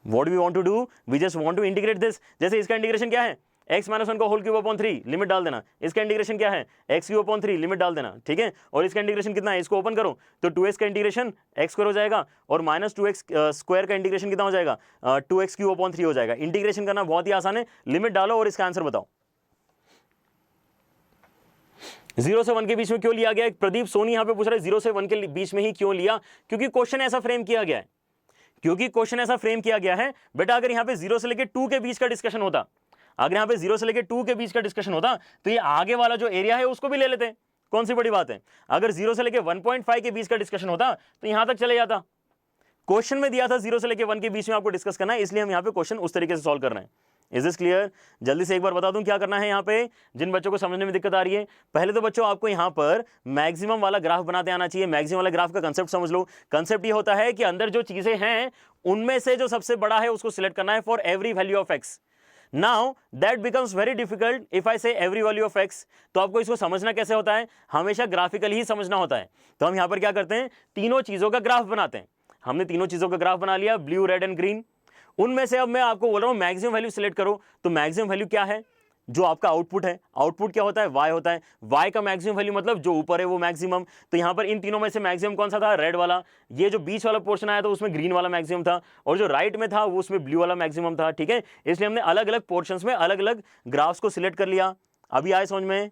What do we want to do? We just want to integrate this. जैसे इसका इंटीग्रेशन क्या है, x - 1 को होल क्यूब अपॉन 3 लिमिट डाल देना। इसका इंटीग्रेशन क्या है, x क्यूब अपॉन 3 लिमिट डाल देना, ठीक है। और इसका इंटीग्रेशन कितना है, इसको ओपन करो तो 2x का इंटीग्रेशन x स्क्वायर हो जाएगा, और -2x स्क्वायर का इंटीग्रेशन कितना हो जाएगा, 2x क्यूब अपॉन 3 हो जाएगा। इंटीग्रेशन करना बहुत ही आसान है, लिमिट डालो और इसका आंसर बताओ। 0 से 1 के बीच में क्यों लिया गया? प्रदीप सोनी यहां पे पूछ रहे 0 से 1 के बीच में ही क्यों लिया? क्योंकि क्वेश्चन ऐसा फ्रेम किया गया है, बेटा। अगर यहां पे 0 से लेके 2 के बीच का डिस्कशन होता, अगर यहां पे 0 से लेके 2 के बीच का डिस्कशन होता तो ये आगे वाला जो एरिया है उसको भी ले लेते, कौन सी बड़ी बात है। अगर 0 से लेके 1.5 के बीच का डिस्कशन होता तो यहां तक चले जाता। क्वेश्चन में दिया था 0 से लेके 1 के बीच में आपको डिस्कस करना है, इसलिए हम यहां पे क्वेश्चन उस तरीके से सॉल्व कर रहे हैं। Is this clear? जल्दी से एक बार बता दूं क्या करना है यहां पे, जिन बच्चों को समझने में दिक्कत आ रही है। पहले तो बच्चों आपको यहां पर मैक्सिमम वाला ग्राफ बनाते आना चाहिए। मैक्सिमम वाला ग्राफ का कंसेप्ट समझ लो। कंसेप्ट ये होता है कि अंदर जो चीजें हैं उनमें से जो सबसे बड़ा है उसको सिलेक्ट करना है for every value of x. Now that becomes very difficult if I से एवरी वैल्यू ऑफ एक्स। तो आपको इसको समझना कैसे होता है, हमेशा ग्राफिकली ही समझना होता है। तो हम यहां पर क्या करते हैं, तीनों चीजों का ग्राफ बनाते हैं। हमने तीनों चीजों का ग्राफ बना लिया, ब्लू, रेड एंड ग्रीन। उनमें से अब मैं आपको बोल रहा हूं मैक्सिमम वैल्यू सिलेक्ट करो। तो मैक्सिमम वैल्यू क्या है, जो आपका आउटपुट है। आउटपुट क्या होता है, y होता है। y का मैक्सिमम वैल्यू मतलब जो ऊपर है वो मैक्सिमम। तो यहां पर इन तीनों में से मैक्सिमम कौन सा था, रेड वाला। ये जो बीच वाला पोर्शन आया तो उसमें ग्रीन वाला मैक्सिमम था, और जो राइट में था वो उसमें ब्लू वाला मैक्सिमम था, ठीक है। इसलिए हमने अलग अलग पोर्शंस में अलग अलग ग्राफ्स को सिलेक्ट कर लिया। अभी आए समझ में?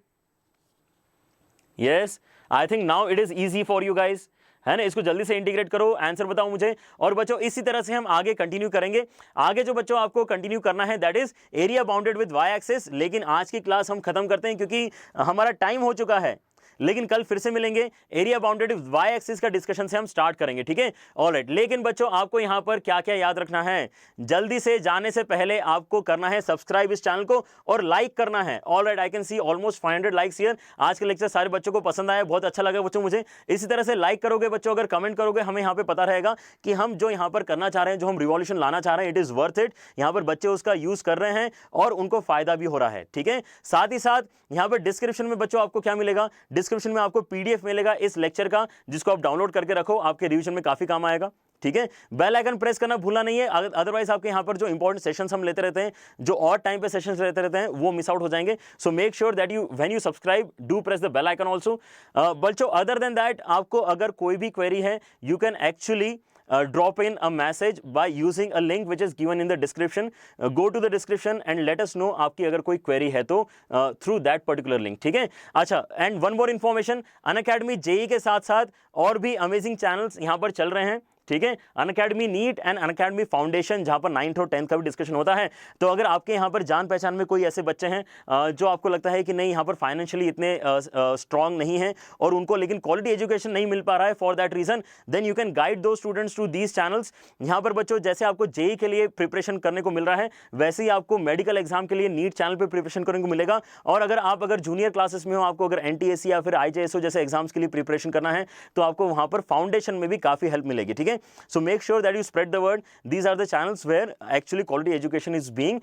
Yes, I think now it is easy for you guys, है ना। इसको जल्दी से इंटीग्रेट करो, आंसर बताओ मुझे। और बच्चों इसी तरह से हम आगे कंटिन्यू करेंगे। आगे जो बच्चों आपको कंटिन्यू करना है that is area bounded with y axis. लेकिन आज की क्लास हम खत्म करते हैं क्योंकि हमारा टाइम हो चुका है। लेकिन कल फिर से मिलेंगे, area bounded with y axis का डिस्कशन से हम स्टार्ट करेंगे, ठीक है। ऑलराइट, लेकिन बच्चों आपको यहां पर क्या क्या याद रखना है, जल्दी से जाने से पहले आपको करना है सब्सक्राइब इस चैनल को और लाइक करना है। Alright, I can see almost 500 likes here. आज के लेक्चर सारे बच्चों को पसंद आया, बहुत अच्छा लगा बच्चों मुझे। इसी तरह से लाइक करोगे बच्चों, अगर कमेंट करोगे, हमें यहाँ पे पता रहेगा कि हम जो यहाँ पर करना चाह रहे हैं, जो हम रिवॉल्यूशन लाना चाह रहे हैं, इट इज वर्थ इट। यहाँ पर बच्चे उसका यूज कर रहे हैं और उनको फायदा भी हो रहा है, ठीक है। साथ ही साथ यहाँ पर डिस्क्रिप्शन में बच्चों आपको क्या मिलेगा, डिस्क्रिप्शन में आपको पीडीएफ मिलेगा इस लेक्चर का, जिसको आप डाउनलोड करके रखो, आपके रिवीजन में काफी काम आएगा, ठीक है। बेल आइकन प्रेस करना भूलना नहीं है, अदरवाइज आपके यहाँ पर जो इंपॉर्टेंट सेशंस हम लेते रहते हैं, जो और टाइम पे सेशंस लेते रहते हैं, वो मिस आउट हो जाएंगे। So make sure that you when you subscribe do press the bell icon also. बच्चों अदर देन दैट आपको अगर कोई भी क्वेरी है, you can actually drop in a message by using a link which is given in the description. Go to the description and let us know आपकी अगर कोई query है तो through that particular link, ठीक है। अच्छा, and one more information, Unacademy JEE के साथ साथ और भी अमेजिंग चैनल्स यहाँ पर चल रहे हैं, ठीक है। Unacademy neat and Unacademy foundation, जहां पर 9th और 10th का भी डिस्कशन होता है। तो अगर आपके यहाँ पर जान पहचान में कोई ऐसे बच्चे हैं जो आपको लगता है कि नहीं यहाँ पर फाइनेंशियली इतने स्ट्रांग नहीं है और उनको लेकिन क्वालिटी एजुकेशन नहीं मिल पा रहा है, for that reason then you can guide दो स्टूडेंट्स टू दीज चैनल्स। यहाँ पर बच्चों जैसे आपको जेई के लिए प्रिपरेशन करने को मिल रहा है, वैसे ही आपको मेडिकल एग्जाम के लिए नीट चैनल पर प्रिपरेशन करने को मिलेगा। और अगर जूनियर क्लासेस में हो, आपको अगर एनटीएससी या फिर आईजेएसओ जैसे एग्जाम्स के लिए प्रिपरेशन करना है, तो आपको वहां पर फाउंडेशन में भी काफी हेल्प मिलेगी, ठीक है। So make sure that you spread the word. These are the channels where actually quality education is being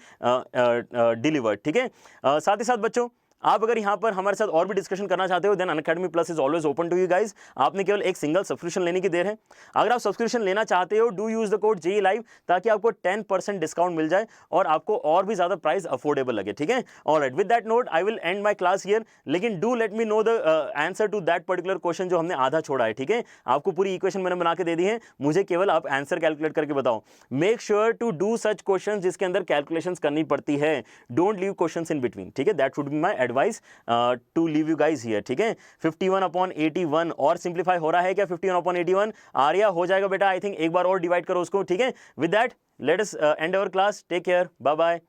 delivered, ठीक है। साथ ही साथ बच्चों आप अगर यहाँ पर हमारे साथ और भी डिस्कशन करना चाहते हो then Unacademy plus is always open to you guys. आपने केवल एक सिंगल सब्सक्रिप्शन लेने की देर है। अगर आप सब्सक्रिप्शन लेना चाहते हो do use the code JEE live ताकि आपको 10% डिस्काउंट मिल जाए और आपको और भी ज्यादा प्राइस अफोर्डेबल लगे, ठीक है। Alright, with that note I will end my class here, लेकिन do let me know the answer to that particular question जो हमने आधा छोड़ा है, ठीक है। आपको पूरी इक्वेशन मैंने बना के दे दी है, मुझे केवल आप आंसर कैलकुलेट करके बताओ। Make sure to do such question जिसके अंदर कैलकुलेशंस करनी पड़ती है, don't leave questions in between, ठीक है। That would be my advice to leave you guys here, ठीक है। 51/81 और सिंप्लीफाई हो रहा है क्या? 51/81 आर्या हो जाएगा बेटा, आई थिंक एक बार और डिवाइड करो उसको, ठीक है। With that let us end our class, take care, bye bye.